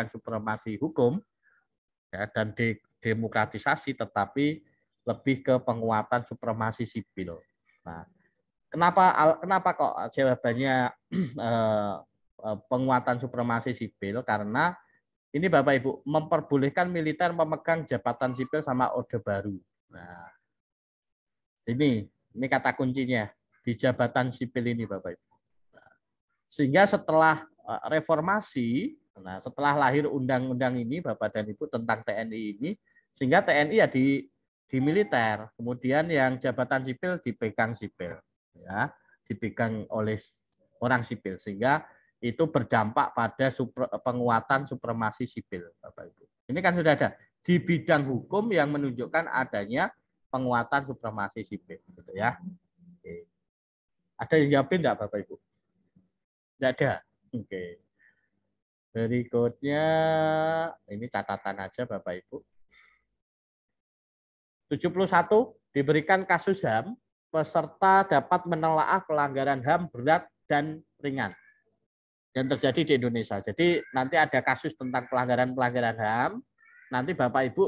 supremasi hukum, ya, dan demokratisasi, tetapi lebih ke penguatan supremasi sipil. Nah, kenapa kok jawabannya penguatan supremasi sipil? Karena ini Bapak Ibu memperbolehkan militer memegang jabatan sipil sama Orde Baru. Nah, ini kata kuncinya di jabatan sipil ini Bapak Ibu. Sehingga setelah reformasi, nah setelah lahir undang-undang ini Bapak dan Ibu tentang TNI ini, sehingga TNI ya di militer, kemudian yang jabatan sipil dipegang sipil, ya, dipegang oleh orang sipil, sehingga itu berdampak pada penguatan supremasi sipil Bapak Ibu. Ini kan sudah ada di bidang hukum yang menunjukkan adanya penguatan supremasi sipil, gitu ya. Oke. Ada yang jawabin enggak Bapak Ibu? Enggak ada. Oke. Berikutnya ini catatan aja Bapak Ibu. 71 diberikan kasus HAM, peserta dapat menelaah pelanggaran HAM berat dan ringan yang terjadi di Indonesia. Jadi nanti ada kasus tentang pelanggaran-pelanggaran HAM, nanti Bapak Ibu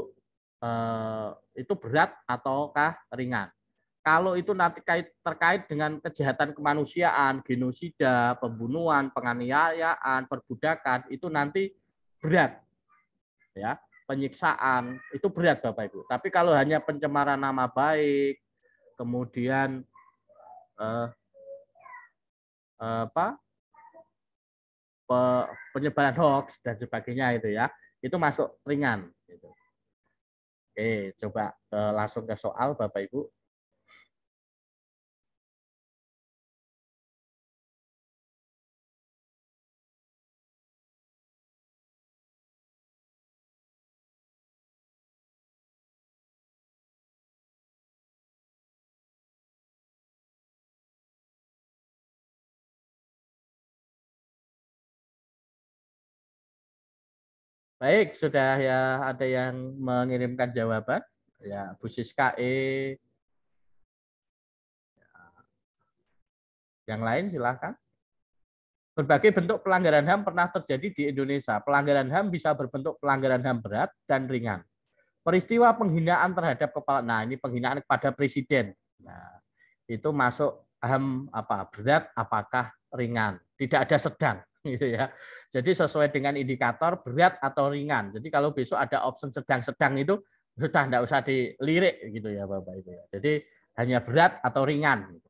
itu berat ataukah ringan. Kalau itu nanti terkait dengan kejahatan kemanusiaan, genosida, pembunuhan, penganiayaan, perbudakan, itu nanti berat, ya, penyiksaan itu berat Bapak Ibu. Tapi kalau hanya pencemaran nama baik, kemudian penyebaran hoax dan sebagainya itu masuk ringan. Gitu. Oke, coba langsung ke soal Bapak Ibu. Baik, sudah ya ada yang mengirimkan jawaban. Ya, Bu Siska E. Yang lain silakan. Berbagai bentuk pelanggaran HAM pernah terjadi di Indonesia. Pelanggaran HAM bisa berbentuk pelanggaran HAM berat dan ringan. Peristiwa penghinaan terhadap kepala, nah ini penghinaan kepada presiden. Nah, itu masuk HAM apa? Berat apakah ringan? Tidak ada sedang gitu ya. Jadi sesuai dengan indikator berat atau ringan. Jadi kalau besok ada option sedang-sedang itu sudah tidak usah dilirik gitu ya Bapak Ibu. Jadi hanya berat atau ringan.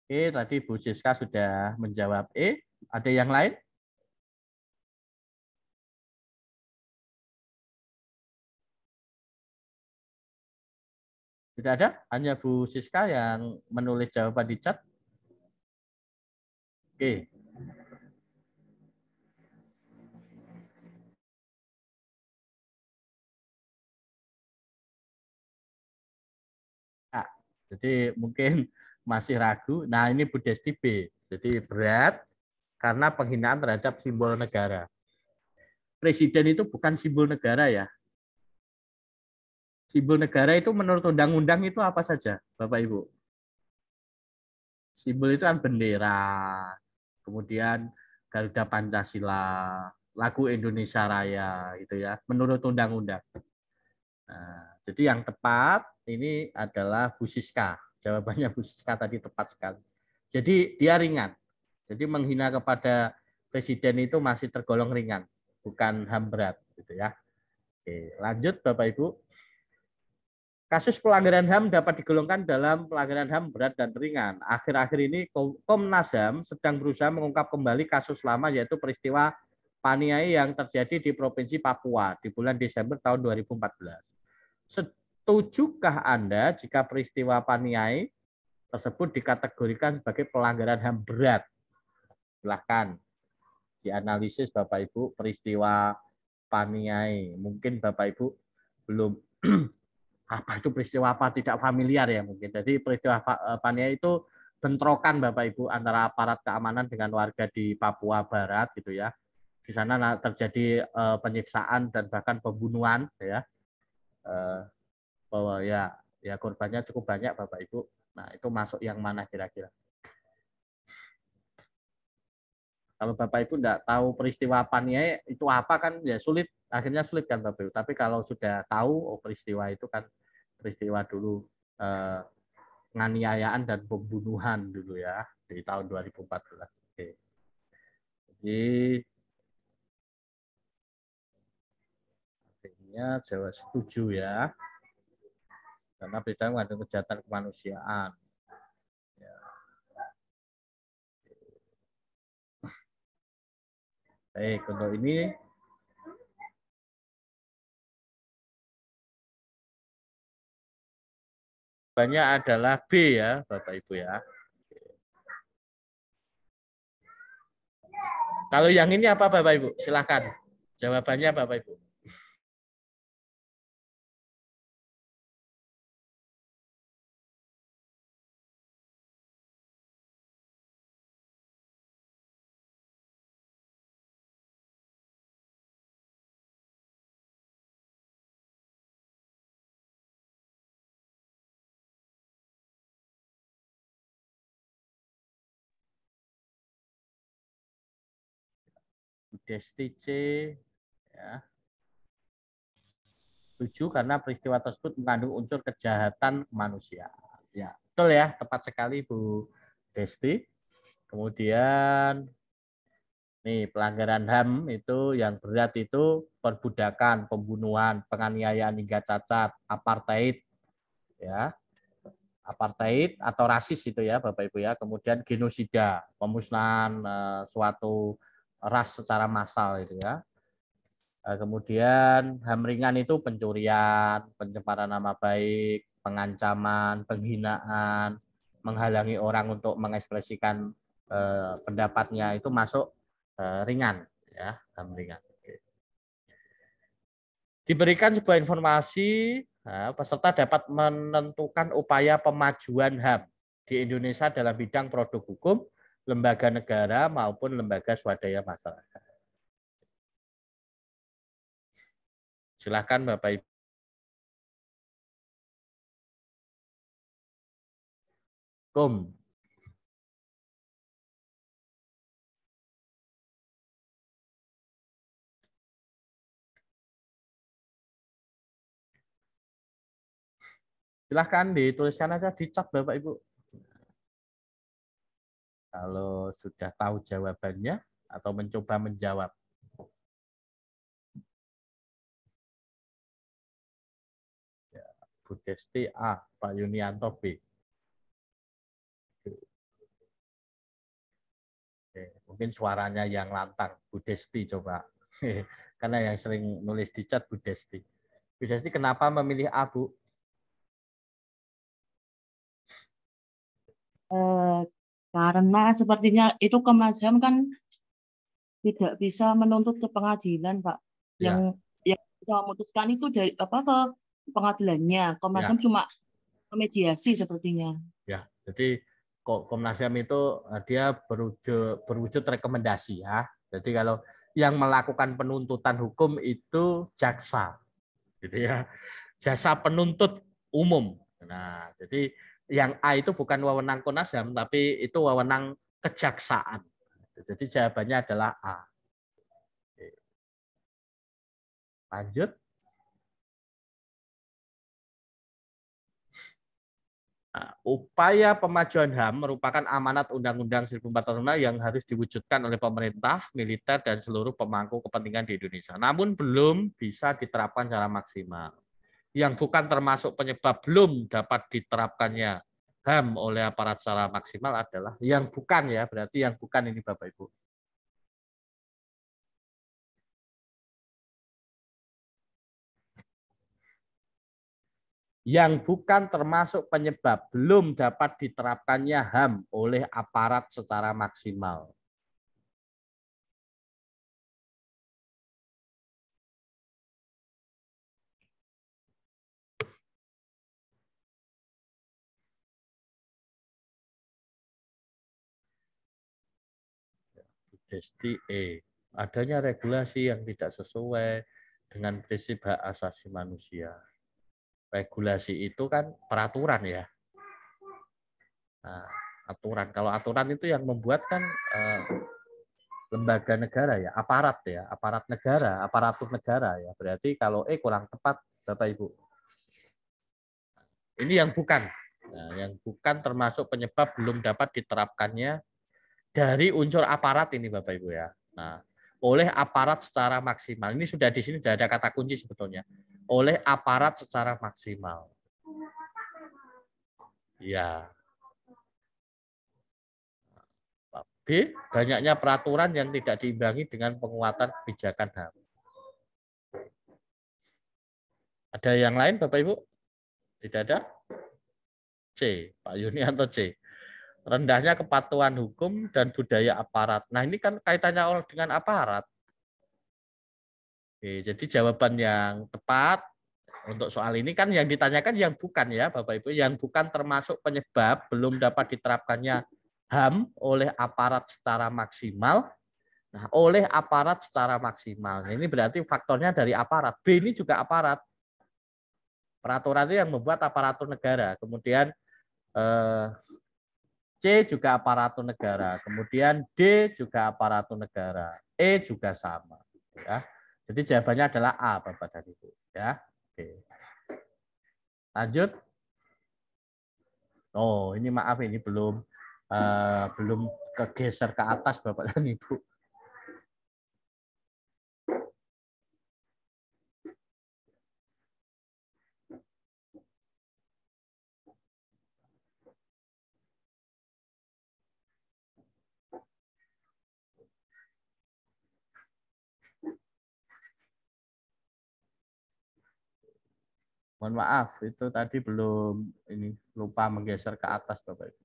Oke, tadi Bu Siska sudah menjawab E. Ada yang lain? Tidak ada? Hanya Bu Siska yang menulis jawaban di chat? Oke. Nah, jadi mungkin masih ragu. Nah, ini Bu Desti B. Jadi berat karena penghinaan terhadap simbol negara. Presiden itu bukan simbol negara ya. Simbol negara itu menurut undang-undang itu apa saja, Bapak Ibu? Simbol itu kan bendera, kemudian Garuda Pancasila, lagu Indonesia Raya, gitu ya, menurut undang-undang. Nah, jadi yang tepat ini adalah Bu Siska. Jawabannya Bu Siska tadi tepat sekali. Jadi dia ringan. Jadi menghina kepada presiden itu masih tergolong ringan, bukan HAM berat, gitu ya. Oke, lanjut Bapak Ibu. Kasus pelanggaran HAM dapat digolongkan dalam pelanggaran HAM berat dan ringan. Akhir-akhir ini Komnas HAM sedang berusaha mengungkap kembali kasus lama yaitu peristiwa Paniai yang terjadi di Provinsi Papua di bulan Desember tahun 2014. Setujukah Anda jika peristiwa Paniai tersebut dikategorikan sebagai pelanggaran HAM berat? Silahkan dianalisis Bapak Ibu peristiwa Paniai. Mungkin Bapak Ibu belum apa itu peristiwa apa tidak familiar ya mungkin. Jadi peristiwa Paniai itu bentrokan Bapak Ibu antara aparat keamanan dengan warga di Papua Barat gitu ya. Di sana terjadi penyiksaan dan bahkan pembunuhan ya. Bahwa ya korbannya cukup banyak Bapak Ibu. Nah, itu masuk yang mana kira-kira? Kalau Bapak Ibu tidak tahu peristiwa Paniai itu apa kan ya sulit, akhirnya sulit kan Bapak Ibu. Tapi kalau sudah tahu peristiwa itu kan peristiwa dulu penganiayaan dan pembunuhan dulu ya di tahun 2014. Oke. Jadi akhirnya Jawa setuju ya. Karena berita mengandung kejahatan kemanusiaan. Ya. Baik, untuk ini jawabannya adalah B ya, Bapak Ibu ya. Kalau yang ini apa Bapak Ibu? Silakan. Jawabannya Bapak Ibu. Desti C ya. Setuju karena peristiwa tersebut mengandung unsur kejahatan kemanusiaan. Ya, betul ya, tepat sekali Bu Desti. Kemudian nih pelanggaran HAM itu yang berat itu perbudakan, pembunuhan, penganiayaan hingga cacat, apartheid ya. Apartheid atau rasis itu ya Bapak Ibu ya. Kemudian genosida, pemusnahan suatu ras secara massal itu ya. Kemudian HAM ringan itu pencurian, pencemaran nama baik, pengancaman, penghinaan, menghalangi orang untuk mengekspresikan pendapatnya itu masuk ringan ya, HAM ringan. Diberikan sebuah informasi, peserta dapat menentukan upaya pemajuan HAM di Indonesia dalam bidang produk hukum, lembaga negara maupun lembaga swadaya masyarakat. Silakan Bapak Ibu. Silahkan dituliskan aja di chat Bapak Ibu. Kalau sudah tahu jawabannya atau mencoba menjawab. Ya, Bu Desti A, Pak Yunianto B. Oke, mungkin suaranya yang lantang, Bu Desti coba. Karena yang sering nulis di chat Bu Desti. Bu Desti kenapa memilih A, Bu? Karena sepertinya itu Komnas HAM kan tidak bisa menuntut ke pengadilan, Pak. Ya. Yang bisa memutuskan itu dari apa ke pengadilannya. Komnas Ya. HAM cuma mediasi sepertinya. Ya, jadi Komnas HAM itu dia berwujud rekomendasi ya. Jadi kalau yang melakukan penuntutan hukum itu jaksa, gitu ya, jasa penuntut umum. Nah, jadi yang A itu bukan wewenang Komnas HAM, tapi itu wewenang kejaksaan. Jadi jawabannya adalah A. Oke. Lanjut. Nah, upaya pemajuan HAM merupakan amanat Undang-Undang 1445 yang harus diwujudkan oleh pemerintah, militer, dan seluruh pemangku kepentingan di Indonesia. Namun belum bisa diterapkan secara maksimal. Yang bukan termasuk penyebab belum dapat diterapkannya HAM oleh aparat secara maksimal adalah yang bukan ya, berarti yang bukan ini Bapak Ibu. Yang bukan termasuk penyebab belum dapat diterapkannya HAM oleh aparat secara maksimal. Desti E. Adanya regulasi yang tidak sesuai dengan prinsip hak asasi manusia. Regulasi itu kan peraturan ya. Nah, aturan. Kalau aturan itu yang membuat kan lembaga negara ya, aparat negara, aparatur negara ya. Berarti kalau kurang tepat, Bapak Ibu. Ini yang bukan. Nah, yang bukan termasuk penyebab belum dapat diterapkannya dari unsur aparat ini Bapak Ibu ya. Nah, oleh aparat secara maksimal. Ini sudah di sini sudah ada kata kunci sebetulnya. Oleh aparat secara maksimal. Ya. B. Banyaknya peraturan yang tidak diimbangi dengan penguatan kebijakan HAM. Ada yang lain Bapak Ibu? Tidak ada? C. Pak Yunianto C. Rendahnya kepatuhan hukum dan budaya aparat. Nah ini kan kaitannya dengan aparat. Oke, jadi jawaban yang tepat untuk soal ini kan yang ditanyakan yang bukan ya Bapak Ibu. Yang bukan termasuk penyebab belum dapat diterapkannya HAM oleh aparat secara maksimal. Nah, oleh aparat secara maksimal. Ini berarti faktornya dari aparat. B ini juga aparat. Peraturan itu yang membuat aparatur negara. Kemudian C juga aparatur negara. Kemudian D juga aparatur negara. E juga sama. Ya. Jadi jawabannya adalah A, Bapak dan Ibu. Ya. Oke. Lanjut. Oh, ini maaf ini belum kegeser ke atas Bapak dan Ibu. Mohon maaf, itu tadi belum ini lupa menggeser ke atas Bapak Ibu.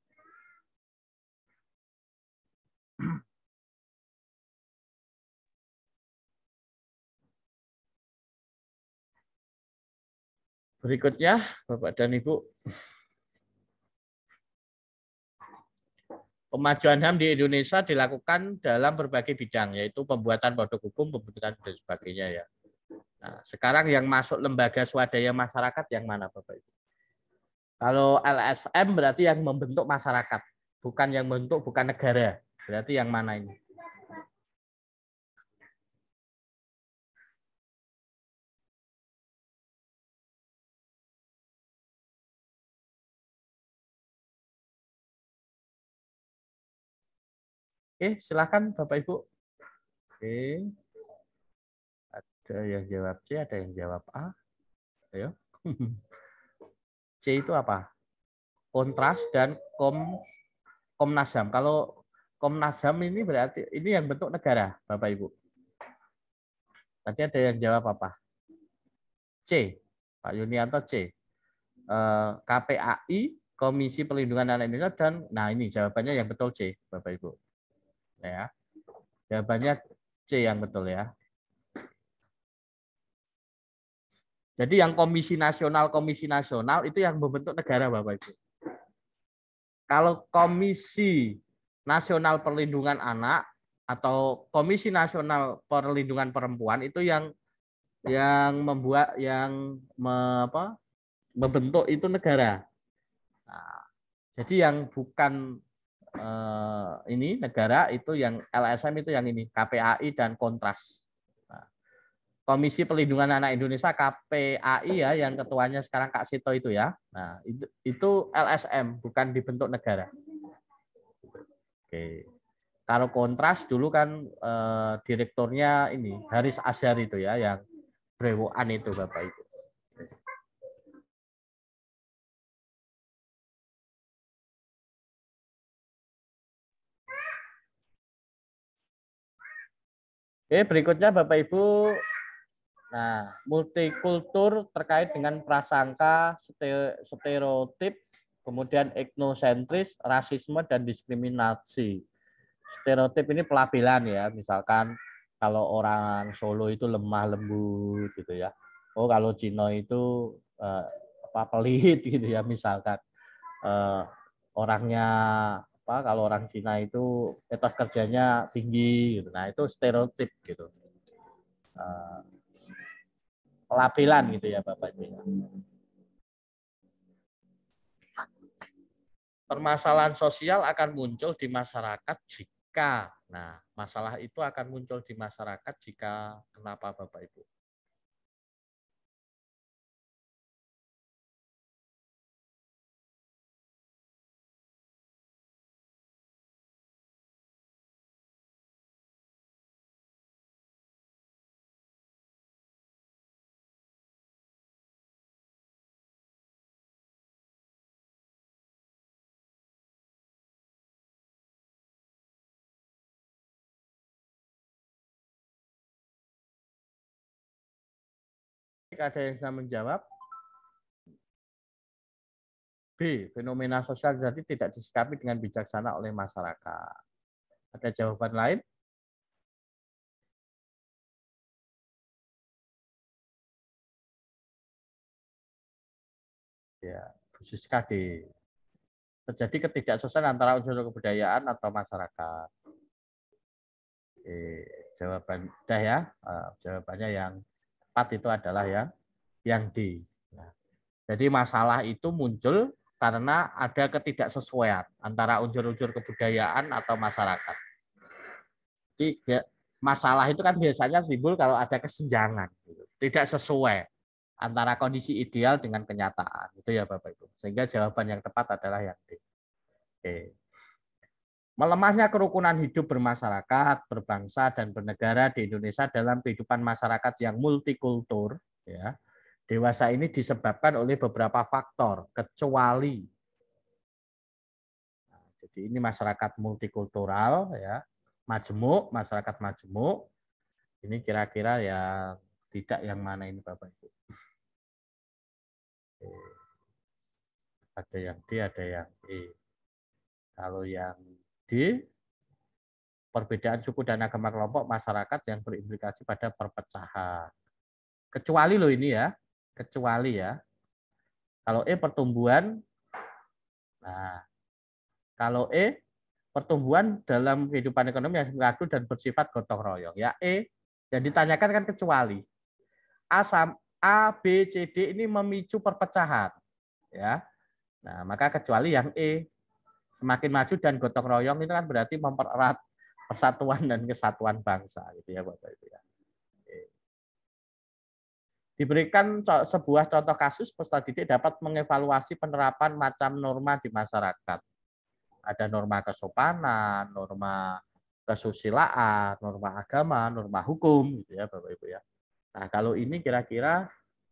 Berikutnya, Bapak dan Ibu, pemajuan HAM di Indonesia dilakukan dalam berbagai bidang, yaitu pembuatan produk hukum, pembentukan dan sebagainya ya. Nah, sekarang yang masuk lembaga swadaya masyarakat yang mana Bapak Ibu? Kalau LSM berarti yang membentuk masyarakat, bukan yang membentuk bukan negara. Berarti yang mana ini? Oke, silakan Bapak Ibu. Oke. Ada yang jawab C, ada yang jawab A. Ayo. C itu apa? Kontras dan Komnas HAM. Kalau Komnas HAM ini berarti ini yang bentuk negara, Bapak Ibu. Tadi ada yang jawab apa? C. Pak Yunianto C. KPAI Komisi Perlindungan Anak Indonesia dan nah ini jawabannya yang betul C, Bapak Ibu. Ya. Jawabannya C yang betul ya. Jadi yang komisi nasional itu yang membentuk negara, Bapak Ibu. Kalau Komisi Nasional Perlindungan Anak atau Komisi Nasional Perlindungan Perempuan itu yang membuat membentuk itu negara. Nah, jadi yang bukan ini negara itu yang LSM itu yang ini KPAI dan Kontras. Nah, Komisi Perlindungan Anak Indonesia KPAI ya yang ketuanya sekarang Kak Sito itu ya. Nah, itu LSM bukan dibentuk negara. Oke. Kalau Kontras dulu kan direkturnya ini Haris Azhar itu ya yang brewokan itu Bapak Ibu. Oke, berikutnya Bapak Ibu. Nah, multikultur terkait dengan prasangka, stereotip, kemudian etnosentris, rasisme dan diskriminasi. Stereotip ini pelabelan ya, misalkan kalau orang Solo itu lemah lembut gitu ya. Oh, kalau Cina itu pelit gitu ya, misalkan orangnya kalau orang Cina itu etos kerjanya tinggi gitu. Nah, itu stereotip gitu. Pelabelan gitu ya Bapak Ibu. Permasalahan sosial akan muncul di masyarakat jika, nah masalah itu akan muncul di masyarakat jika kenapa Bapak Ibu? Ada yang bisa menjawab? B. Fenomena sosial jadi tidak disikapi dengan bijaksana oleh masyarakat. Ada jawaban lain? Ya, khusus KD. Terjadi ketidaksesuaian antara unsur kebudayaan atau masyarakat. Oke, jawaban dah ya. Jawabannya yang tepat itu adalah yang D. Nah, jadi masalah itu muncul karena ada ketidaksesuaian antara unsur-unsur kebudayaan atau masyarakat. Jadi masalah itu kan biasanya timbul kalau ada kesenjangan, tidak sesuai antara kondisi ideal dengan kenyataan. Itu ya Bapak Ibu. Sehingga jawaban yang tepat adalah yang D. Oke. Melemahnya kerukunan hidup bermasyarakat, berbangsa, dan bernegara di Indonesia dalam kehidupan masyarakat yang multikultur, ya, dewasa ini disebabkan oleh beberapa faktor, kecuali, nah, jadi ini masyarakat multikultural, ya, majemuk, masyarakat majemuk, ini kira-kira yang tidak yang mana ini Bapak Ibu? Ada yang D, ada yang E. Kalau yang D, perbedaan suku dan agama kelompok masyarakat yang berimplikasi pada perpecahan. Kecuali loh ini ya, kecuali ya. Kalau E pertumbuhan, nah kalau E pertumbuhan dalam kehidupan ekonomi yang mengadu dan bersifat gotong royong. Ya E yang ditanyakan kan kecuali A, B, C, D ini memicu perpecahan, ya. Nah maka kecuali yang E semakin maju dan gotong royong itu kan berarti mempererat persatuan dan kesatuan bangsa, gitu ya Bapak Ibu ya. Diberikan sebuah contoh kasus peserta didik dapat mengevaluasi penerapan macam norma di masyarakat. Ada norma kesopanan, norma kesusilaan, norma agama, norma hukum, gitu ya Bapak Ibu ya. Nah kalau ini kira-kira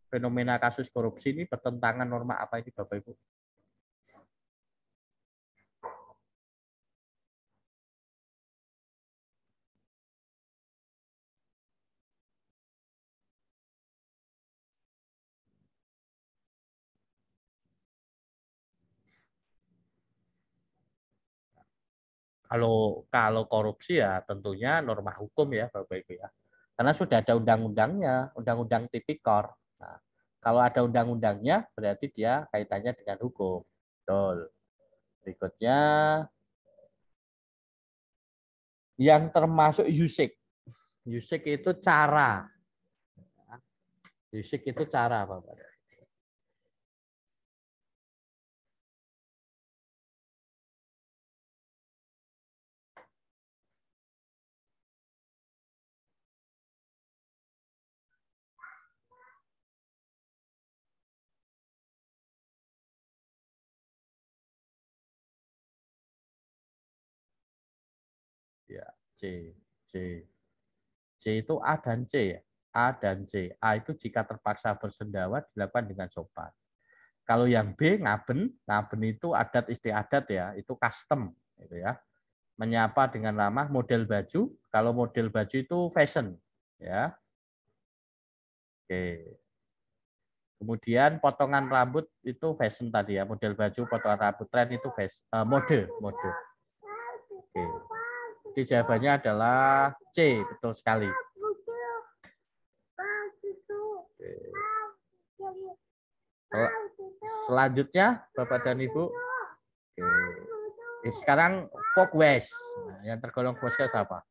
fenomena kasus korupsi ini bertentangan norma apa ini Bapak Ibu? Kalau korupsi ya tentunya norma hukum ya Bapak Ibu ya. Karena sudah ada undang-undangnya, undang-undang tipikor. Nah, kalau ada undang-undangnya berarti dia kaitannya dengan hukum. Betul. Berikutnya yang termasuk yusik. Yusik itu cara. Yusik itu cara Bapak. Ya, C. C itu A dan C ya. A dan C. A itu jika terpaksa bersendawa dilakukan dengan sopan. Kalau yang B ngaben, ngaben itu adat istiadat ya, itu custom gitu ya. Menyapa dengan ramah model baju, kalau model baju itu fashion ya. Oke. Kemudian potongan rambut itu fashion tadi ya, model baju, potongan rambut tren itu fashion, mode. Oke. Jadi jawabannya adalah C, betul sekali. Oke. Selanjutnya Bapak dan Ibu. Oke. Sekarang folk west. Nah, yang tergolong folk west apa?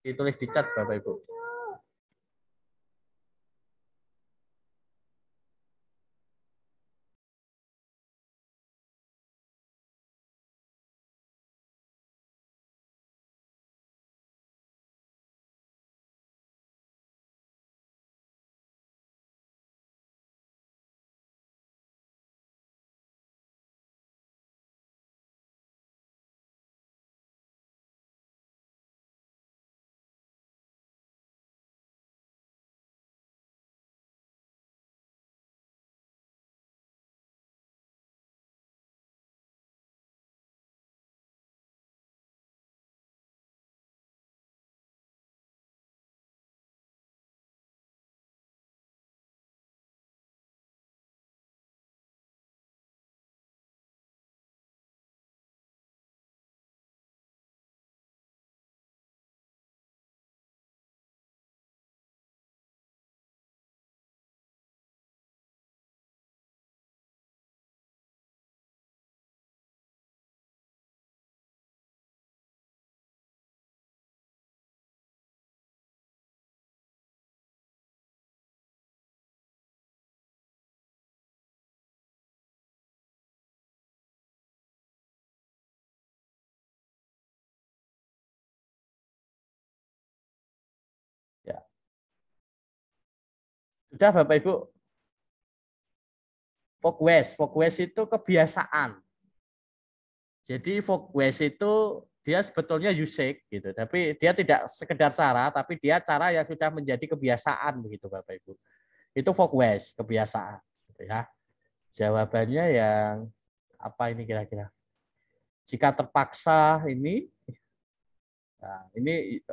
Ditulis di chat Bapak Ibu. Ya. Sudah Bapak Ibu? Folk west itu kebiasaan. Jadi folk west itu dia sebetulnya usik gitu, tapi dia tidak sekedar cara, tapi dia cara yang sudah menjadi kebiasaan begitu Bapak Ibu. Itu folk west, kebiasaan gitu ya. Jawabannya yang apa ini kira-kira? Jika terpaksa ini nah, ini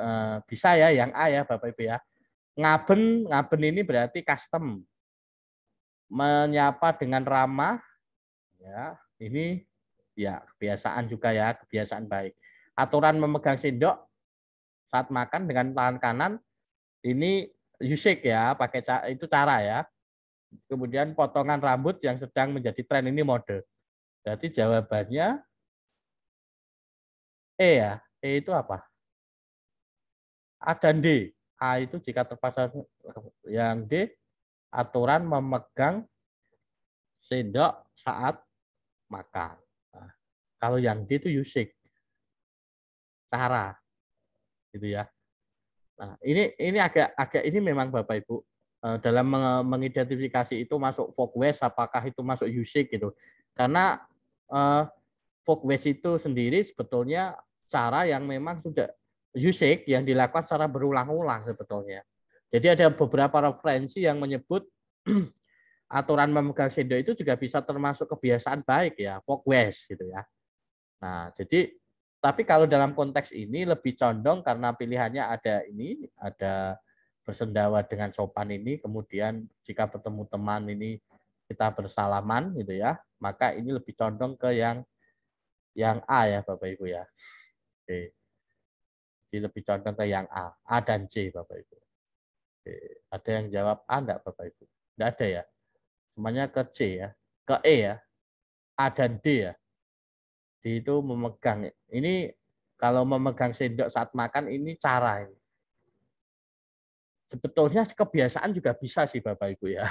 bisa ya yang A ya Bapak Ibu ya. Ngaben ini berarti custom. Menyapa dengan ramah ya, ini ya kebiasaan juga ya, kebiasaan baik. Aturan memegang sendok saat makan dengan tangan kanan ini usik ya, pakai itu cara ya. Kemudian potongan rambut yang sedang menjadi tren ini mode. Berarti jawabannya E ya. E itu apa? A dan D. A itu jika terpaksa, yang D aturan memegang sendok saat makan. Nah, kalau yang D itu usik, cara, gitu ya. Nah, ini agak ini memang Bapak Ibu dalam mengidentifikasi itu masuk folk west, apakah itu masuk usik gitu. Karena folk west itu sendiri sebetulnya cara yang memang sudah usik yang dilakukan secara berulang-ulang sebetulnya. Jadi ada beberapa referensi yang menyebut aturan memegang sendok itu juga bisa termasuk kebiasaan baik ya, folk west gitu ya. Nah, jadi tapi kalau dalam konteks ini lebih condong karena pilihannya ada ini, ada bersendawa dengan sopan ini, kemudian jika bertemu teman ini kita bersalaman gitu ya, maka ini lebih condong ke yang Yang A ya Bapak Ibu ya. Oke. Jadi lebih condong ke yang A dan C Bapak Ibu. Oke. Ada yang jawab A enggak Bapak Ibu? Enggak ada ya. Semuanya ke C ya. Ke E ya. A dan D ya. D itu memegang. Ini kalau memegang sendok saat makan ini cara ini. Sebetulnya kebiasaan juga bisa sih Bapak Ibu ya.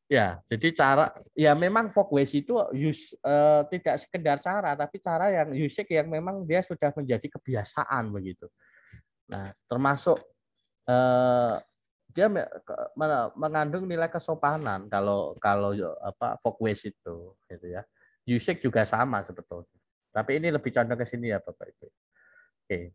Ya, jadi cara ya memang folk waste itu tidak sekedar cara, tapi cara yang usik yang memang dia sudah menjadi kebiasaan begitu. Nah, termasuk dia mengandung nilai kesopanan kalau folk waste itu, gitu ya. Usik juga sama sebetulnya. Tapi ini lebih condong ke sini ya Bapak Ibu. Oke.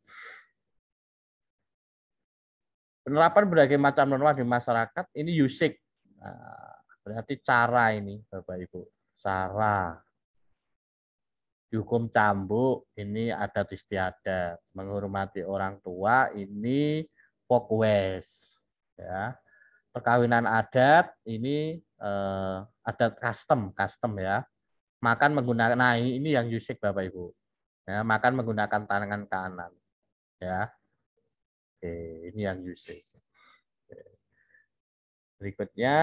Penerapan berbagai macam norma di masyarakat ini usik. Nah, berarti cara ini Bapak Ibu. Cara. Dihukum cambuk ini adat istiadat. Menghormati orang tua ini folk waste. Ya. Perkawinan adat ini adat custom ya. Makan menggunakan, nah ini yang usik Bapak Ibu. Ya, makan menggunakan tangan kanan. Ya. Oke, ini yang usik. Berikutnya,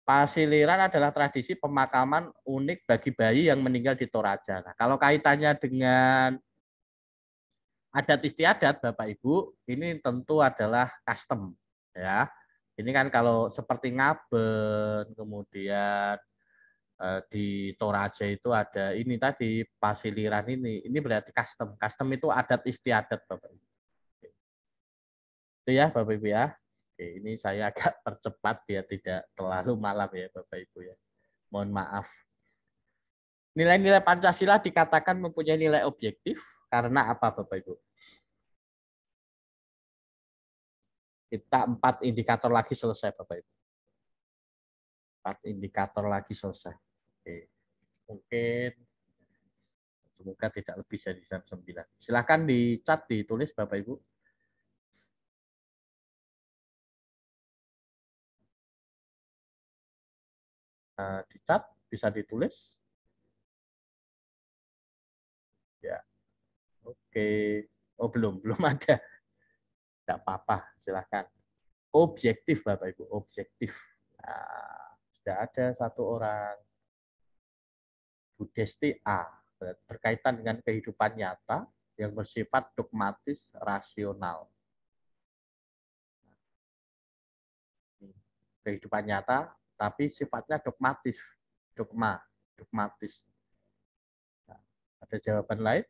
pasiliran adalah tradisi pemakaman unik bagi bayi yang meninggal di Toraja. Nah, kalau kaitannya dengan adat istiadat, Bapak Ibu, ini tentu adalah custom. Ya, ini kan kalau seperti Ngaben, kemudian di Toraja itu ada ini tadi pasiliran ini berarti custom. Custom itu adat istiadat, Bapak Ibu. Itu ya, Bapak Ibu ya. Oke, ini saya agak percepat biar tidak terlalu malam ya Bapak Ibu ya. Mohon maaf. Nilai-nilai Pancasila dikatakan mempunyai nilai objektif karena apa Bapak Ibu? Kita 4 indikator lagi selesai Bapak Ibu. 4 indikator lagi selesai. Oke. Mungkin semoga tidak lebih dari jam 9. Silakan di chat ditulis Bapak Ibu. Di chat bisa ditulis. Ya. Oke. Oh, belum ada. Tidak apa-apa, silakan. Objektif, Bapak Ibu, objektif. Nah, sudah ada satu orang, Bu Desti A, berkaitan dengan kehidupan nyata yang bersifat dogmatis rasional. Kehidupan nyata, tapi sifatnya dogmatis, dogmatis. Nah, ada jawaban lain?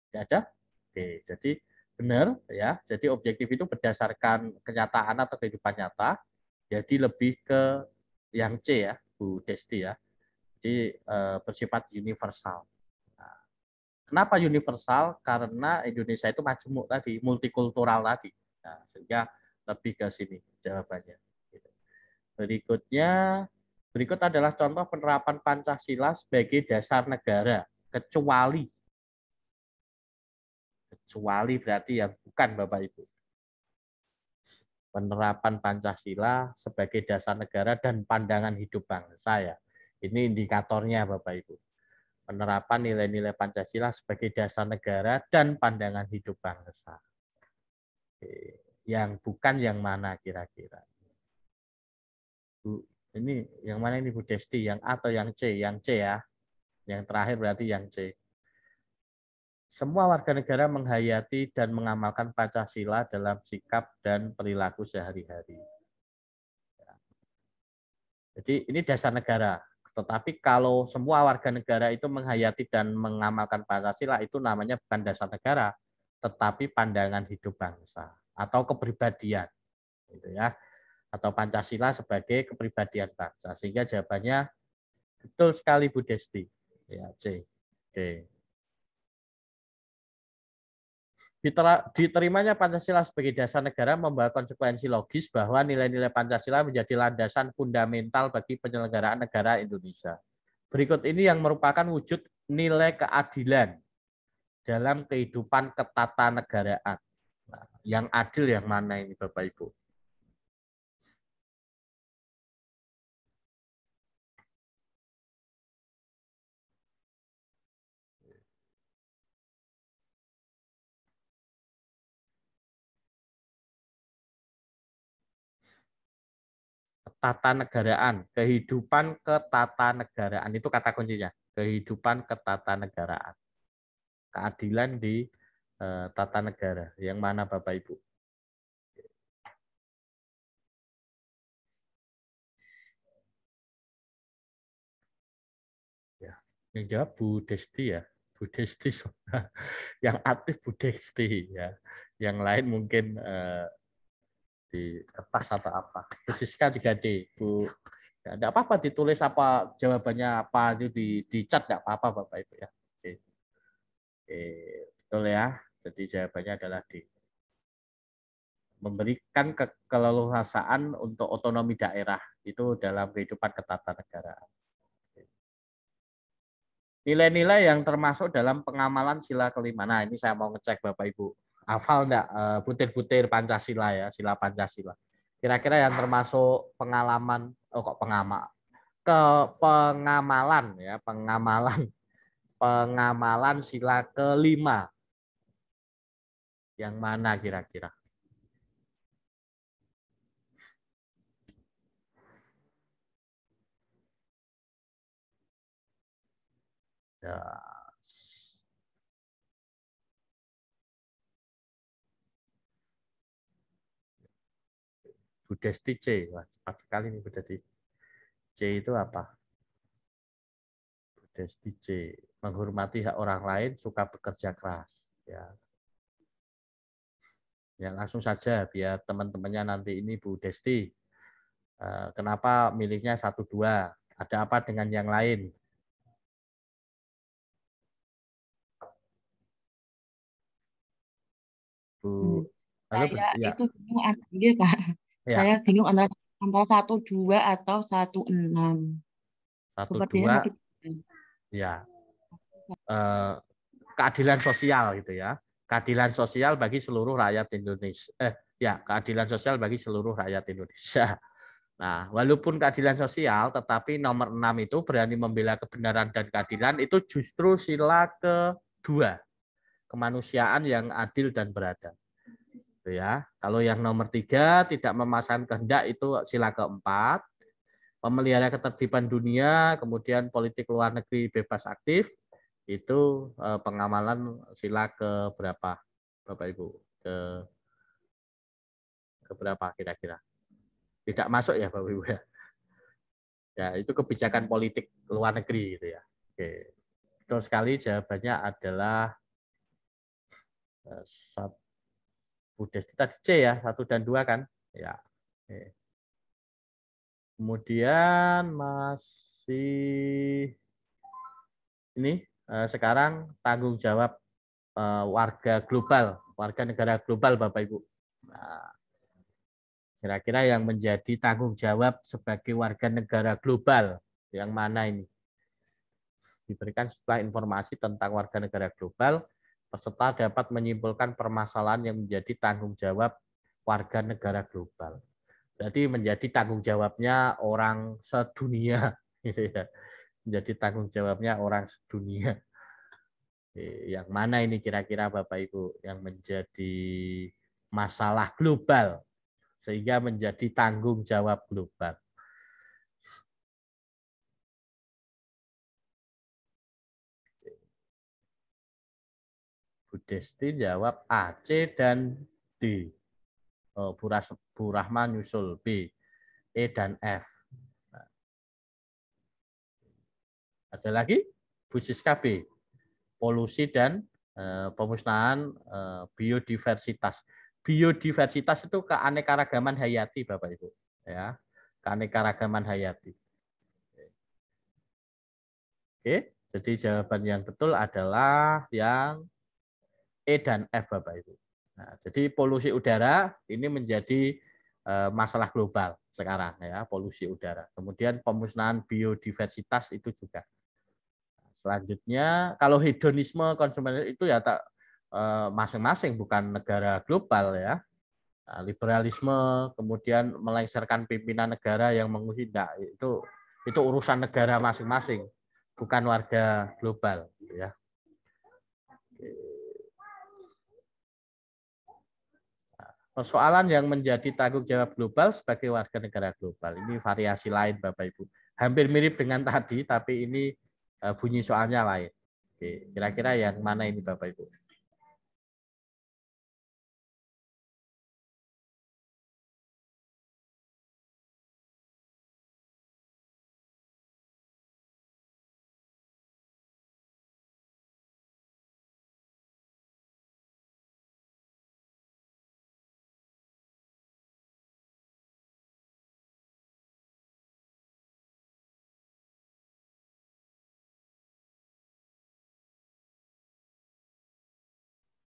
Tidak ada? Oke, jadi benar ya. Jadi objektif itu berdasarkan kenyataan atau kehidupan nyata. Jadi lebih ke yang C ya, Bu Desti ya. Jadi bersifat universal. Nah, kenapa universal? Karena Indonesia itu majemuk tadi, multikultural tadi. Nah, sehingga lebih ke sini jawabannya. Berikut adalah contoh penerapan Pancasila sebagai dasar negara, kecuali berarti yang bukan Bapak Ibu. Penerapan Pancasila sebagai dasar negara dan pandangan hidup bangsa ya. Ini indikatornya Bapak Ibu. Penerapan nilai-nilai Pancasila sebagai dasar negara dan pandangan hidup bangsa. Yang bukan yang mana kira-kira? Bu, ini yang mana ini Bu Desti? Yang A atau yang C? Yang C ya. Yang terakhir berarti yang C. Semua warga negara menghayati dan mengamalkan Pancasila dalam sikap dan perilaku sehari-hari. Jadi ini dasar negara. Tetapi kalau semua warga negara itu menghayati dan mengamalkan Pancasila itu namanya bukan dasar negara, tetapi pandangan hidup bangsa atau kepribadian, gitu ya. Atau Pancasila sebagai kepribadian bangsa. Sehingga jawabannya betul sekali Bu Desti. Ya, C. Oke. Diterimanya Pancasila sebagai dasar negara membawa konsekuensi logis bahwa nilai-nilai Pancasila menjadi landasan fundamental bagi penyelenggaraan negara Indonesia. Berikut ini yang merupakan wujud nilai keadilan dalam kehidupan ketatanegaraan. Nah, yang adil yang mana ini Bapak Ibu? ketatanegaraan, kehidupan ketatanegaraan itu kata kuncinya, kehidupan ketatanegaraan, keadilan di tata negara. Yang mana Bapak Ibu? Ya, yang jawab Bu Desti ya, Bu Desti yang aktif Bu Desti ya, yang lain mungkin di kertas atau apa. Bu Siska 3D, Bu. Ya, enggak apa-apa ditulis apa jawabannya apa itu di chat enggak apa-apa Bapak Ibu ya. Oke. Oke, betul ya. Jadi jawabannya adalah D. Memberikan keleluasaan untuk otonomi daerah itu dalam kehidupan ketatanegaraan. Nilai-nilai yang termasuk dalam pengamalan sila kelima. Nah, ini saya mau ngecek Bapak Ibu. Hafal enggak butir-butir Pancasila ya, sila Pancasila. Kira-kira yang termasuk pengalaman pengamalan ya, pengamalan sila kelima. Yang mana kira-kira? Ya. Bu Desti C. Wah, cepat sekali nih Bu Desti. C itu apa? Bu Desti C. Menghormati hak orang lain, suka bekerja keras. Ya. Ya langsung saja biar teman-temannya nanti ini Bu Desti. Kenapa milihnya 1, 2? Ada apa dengan yang lain? Bu, halo, Saya ya. itu bingung ya, Pak. Ya. Saya bingung antara 1, 2 atau 1, 6. 1, Sepertinya 2. Ya. Keadilan sosial gitu ya. Keadilan sosial bagi seluruh rakyat Indonesia. Keadilan sosial bagi seluruh rakyat Indonesia. Nah, walaupun keadilan sosial, tetapi nomor 6 itu berani membela kebenaran dan keadilan itu justru sila kedua, kemanusiaan yang adil dan beradab. Ya, kalau yang nomor 3 tidak memasang kehendak itu sila keempat, memelihara ketertiban dunia, kemudian politik luar negeri bebas aktif, itu pengamalan sila ke berapa, Bapak Ibu? Ke berapa kira-kira? Tidak masuk ya Bapak Ibu ya. Ya, itu kebijakan politik luar negeri gitu ya. Oke. Betul sekali jawabannya adalah Bu Desti tadi C ya, 1 dan 2 kan? Ya. Oke. Kemudian masih ini sekarang tanggung jawab warga global, warga negara global Bapak Ibu. Nah, kira-kira yang menjadi tanggung jawab sebagai warga negara global yang mana ini? Diberikan setelah informasi tentang warga negara global, peserta dapat menyimpulkan permasalahan yang menjadi tanggung jawab warga negara global. Berarti menjadi tanggung jawabnya orang sedunia, gitu ya. Menjadi tanggung jawabnya orang sedunia. Yang mana ini kira-kira Bapak Ibu yang menjadi masalah global sehingga menjadi tanggung jawab global? Bu Desti jawab A, C, dan D. Bu Rahma nyusul B, E, dan F. Nah. Ada lagi? Bu Siska B, polusi dan pemusnahan biodiversitas. Biodiversitas itu keanekaragaman hayati, Bapak Ibu. Ya, keanekaragaman hayati. Oke, jadi jawaban yang betul adalah yang E dan F, Bapak Ibu. Nah, jadi polusi udara ini menjadi masalah global sekarang ya, polusi udara. Kemudian pemusnahan biodiversitas itu juga. Selanjutnya kalau hedonisme konsumen itu ya tak masing-masing, bukan negara global ya. Nah, liberalisme kemudian melengsarkan pimpinan negara yang menguji itu urusan negara masing-masing, bukan warga global ya. Persoalan yang menjadi tanggung jawab global sebagai warga negara global. Ini variasi lain, Bapak Ibu. Hampir mirip dengan tadi, tapi ini bunyi soalnya lain. Oke, kira-kira yang mana ini, Bapak Ibu?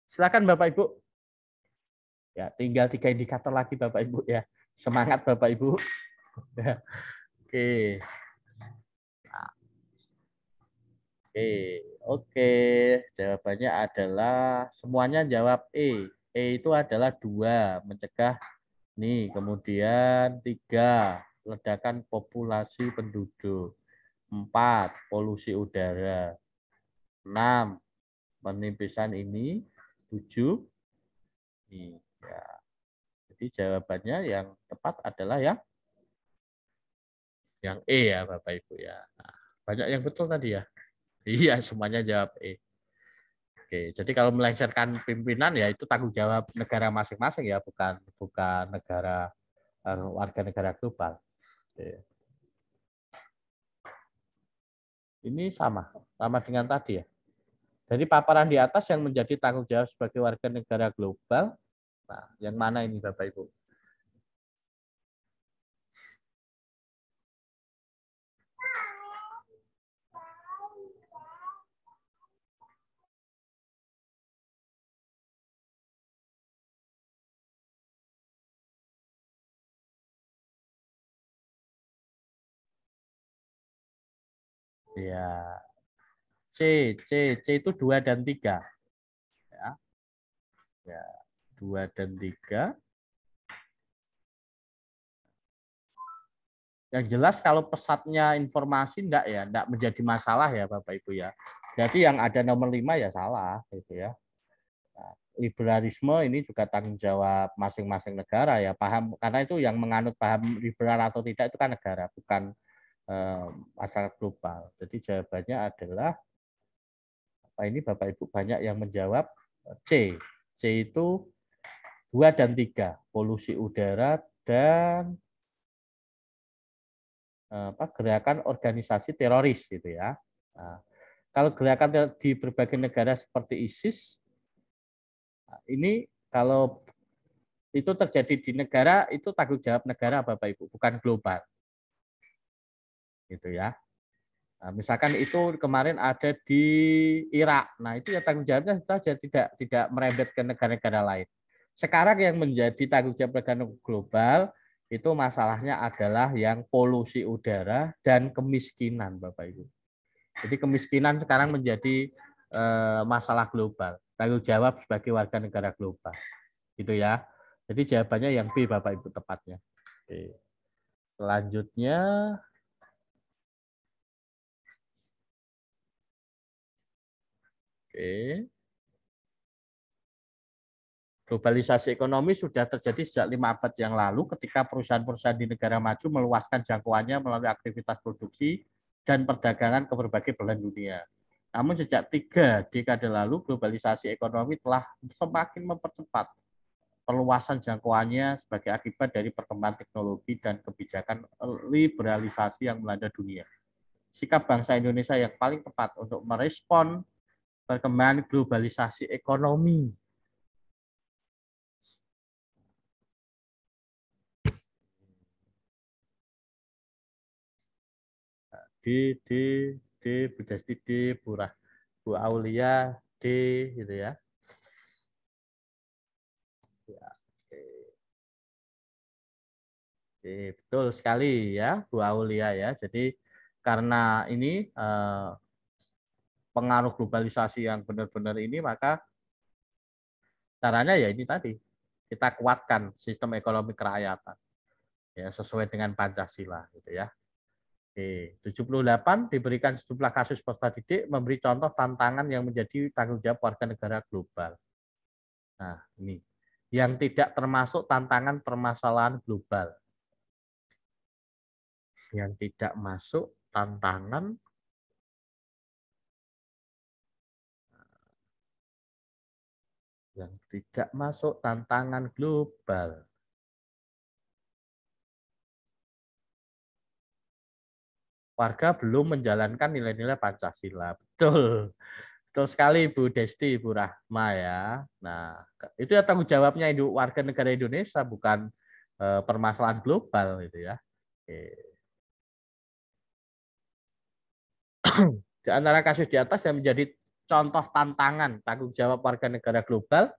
Silakan Bapak Ibu. Ya, tinggal 3 indikator lagi Bapak Ibu ya. Semangat Bapak Ibu. Oke. Nah. Oke. Jawabannya adalah semuanya jawab E. E itu adalah 2, mencegah nih, kemudian 3, ledakan populasi penduduk. 4, polusi udara. 6, penipisan ini. 7, nih, ya. Jadi jawabannya yang tepat adalah yang E ya Bapak Ibu ya. Nah, banyak yang betul tadi ya. Iya, semuanya jawab E. Oke, jadi kalau melengsarkan pimpinan ya itu tanggung jawab negara masing-masing ya, bukan negara warga negara global. Oke. Ini sama dengan tadi ya. Jadi paparan di atas yang menjadi tanggung jawab sebagai warga negara global. Nah, yang mana ini Bapak Ibu? Ya. C itu 2 dan 3. Ya. 2 dan 3. Yang jelas kalau pesatnya informasi enggak menjadi masalah ya Bapak Ibu ya. Jadi yang ada nomor 5 ya salah gitu ya. Nah, liberalisme ini juga tanggung jawab masing-masing negara ya, paham, karena itu yang menganut paham liberal atau tidak itu kan negara, bukan masyarakat global. Jadi jawabannya adalah apa ini Bapak Ibu banyak yang menjawab C. C itu 2 dan 3, polusi udara dan gerakan organisasi teroris gitu ya. Nah, kalau gerakan di berbagai negara seperti ISIS, ini kalau itu terjadi di negara itu tanggung jawab negara Bapak Ibu, bukan global. Gitu ya. Nah, misalkan itu kemarin ada di Irak. Nah, itu ya tanggung jawabnya saja tidak merembet ke negara-negara lain. Sekarang yang menjadi tanggung jawab negara global itu masalahnya adalah yang polusi udara dan kemiskinan Bapak Ibu. Jadi kemiskinan sekarang menjadi masalah global, tanggung jawab sebagai warga negara global. Gitu ya. Jadi jawabannya yang B Bapak Ibu tepatnya. Oke. Selanjutnya oke. Globalisasi ekonomi sudah terjadi sejak 5 abad yang lalu ketika perusahaan-perusahaan di negara maju meluaskan jangkauannya melalui aktivitas produksi dan perdagangan ke berbagai belahan dunia. Namun sejak 3 dekade lalu globalisasi ekonomi telah semakin mempercepat perluasan jangkauannya sebagai akibat dari perkembangan teknologi dan kebijakan liberalisasi yang melanda dunia. Sikap bangsa Indonesia yang paling tepat untuk merespon perkembangan globalisasi ekonomi. D, Budasti D, Bu Aulia D, gitu ya. Oke, betul sekali ya Bu Aulia ya. Jadi karena ini pengaruh globalisasi yang benar-benar ini, maka caranya ya ini tadi, kita kuatkan sistem ekonomi kerakyatan ya sesuai dengan Pancasila gitu ya. Oke, 78 diberikan sejumlah kasus peserta didik memberi contoh tantangan yang menjadi tanggung jawab warga negara global. Nah, ini yang tidak termasuk tantangan permasalahan global. Yang tidak masuk tantangan global. Warga belum menjalankan nilai-nilai Pancasila. Betul. Betul sekali Bu Desti, Bu Rahma ya. Nah, itu ya tanggung jawabnya warga negara Indonesia, bukan permasalahan global gitu ya. Oke. Di antara kasus di atas yang menjadi contoh tantangan tanggung jawab warga negara global,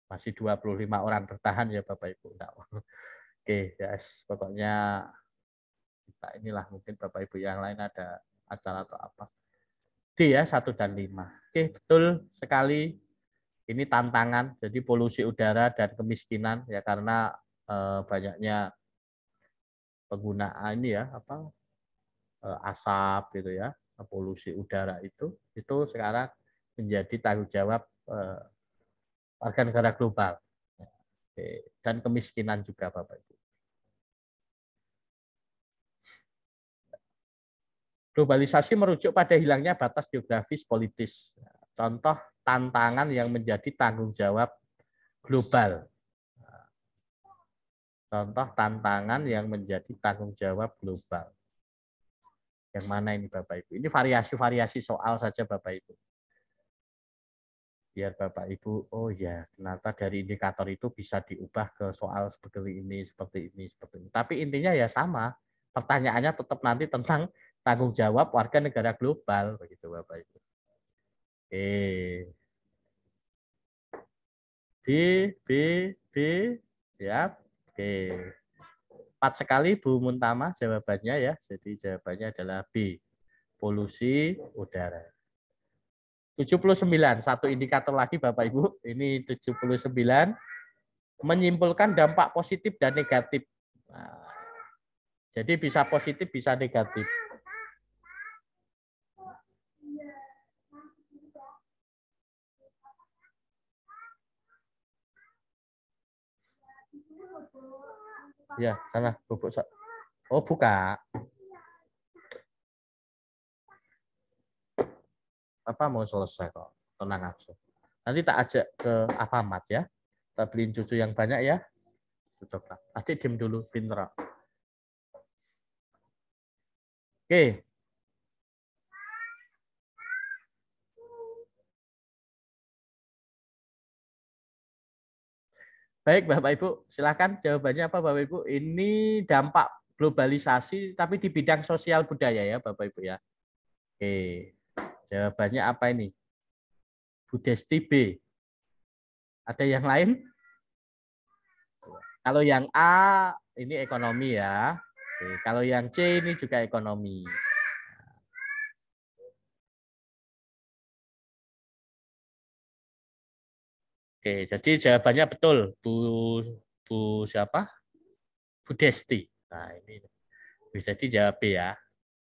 masih 25 orang bertahan ya Bapak Ibu. Oke, yes, pokoknya kita inilah mungkin Bapak Ibu yang lain ada acara atau apa. D ya 1 dan 5. Oke, betul sekali. Ini tantangan, jadi polusi udara dan kemiskinan ya karena banyaknya penggunaan ini ya asap gitu ya, polusi udara itu sekarang menjadi tanggung jawab warga negara global. Dan kemiskinan juga Bapak Ibu. Globalisasi merujuk pada hilangnya batas geografis politis. Contoh tantangan yang menjadi tanggung jawab global. Contoh tantangan yang menjadi tanggung jawab global. Yang mana ini Bapak Ibu? Ini variasi-variasi soal saja Bapak Ibu. Biar Bapak Ibu, oh ya ternyata dari indikator itu bisa diubah ke soal seperti ini, seperti ini, seperti ini. Tapi intinya ya sama. Pertanyaannya tetap nanti tentang tanggung jawab warga negara global, begitu Bapak Ibu. B, ya. Oke. 4 sekali Bu Muntama jawabannya ya. Jadi jawabannya adalah B. Polusi udara. 79, satu indikator lagi Bapak Ibu. Ini 79 menyimpulkan dampak positif dan negatif. Nah, jadi bisa positif, bisa negatif. Ya, sana bubuk. Oh, buka. Apa mau selesai kok. Tenang aja. Nanti tak ajak ke Alfamart ya. Kita beliin cucu yang banyak ya. Cocok. Adik diem dulu, pinter. Oke. Baik Bapak Ibu, silakan jawabannya apa Bapak Ibu? Ini dampak globalisasi tapi di bidang sosial budaya ya Bapak Ibu ya. Oke. Jawabannya apa ini? Bu Desti B. Ada yang lain? Kalau yang A ini ekonomi ya. Oke. Kalau yang C ini juga ekonomi. Oke, jadi jawabannya betul, Bu siapa? Bu Desti. Nah, ini bisa dijawab ya.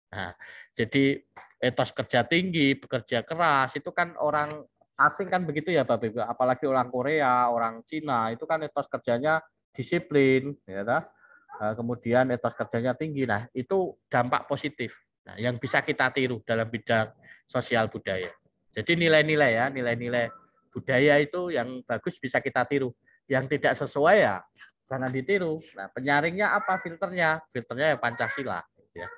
Nah, jadi etos kerja tinggi, bekerja keras itu kan orang asing kan begitu ya Bapak Ibu. Apalagi orang Korea, orang Cina itu kan etos kerjanya disiplin, ya kan? Kemudian etos kerjanya tinggi. Nah, itu dampak positif. Nah, yang bisa kita tiru dalam bidang sosial budaya. Jadi nilai-nilai ya, nilai-nilai budaya itu yang bagus bisa kita tiru. Yang tidak sesuai ya jangan ditiru. Nah, penyaringnya apa filternya? Filternya ya Pancasila. Ya.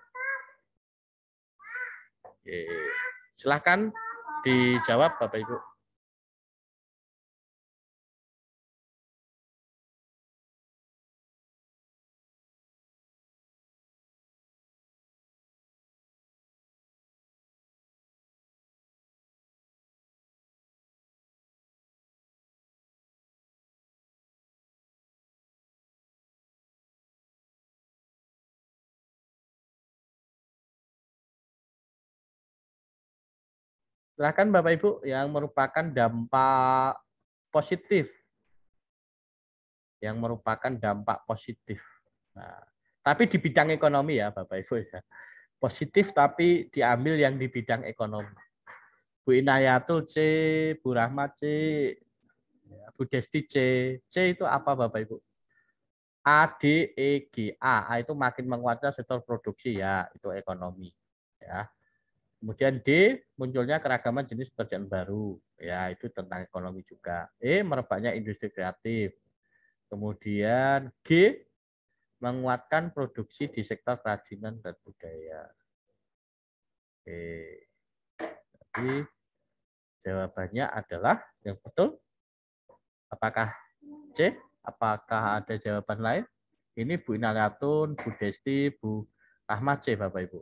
Oke. Silahkan dijawab Bapak Ibu. Silahkan Bapak Ibu yang merupakan dampak positif yang merupakan dampak positif. Nah, tapi di bidang ekonomi ya Bapak Ibu ya. Positif tapi diambil yang di bidang ekonomi. Bu Inayatul C, Bu Rahmat C, Bu Desti C. C itu apa Bapak Ibu? A, D, E, G. A itu makin menguatnya sektor produksi ya, itu ekonomi. Ya. Kemudian D, munculnya keragaman jenis pekerjaan baru. Ya, itu tentang ekonomi juga. E, merebaknya industri kreatif. Kemudian G, menguatkan produksi di sektor kerajinan dan budaya. Oke. Jadi jawabannya adalah yang betul. Apakah C? Apakah ada jawaban lain? Ini Bu Inalatun, Bu Desti, Bu Rahmat C, Bapak Ibu.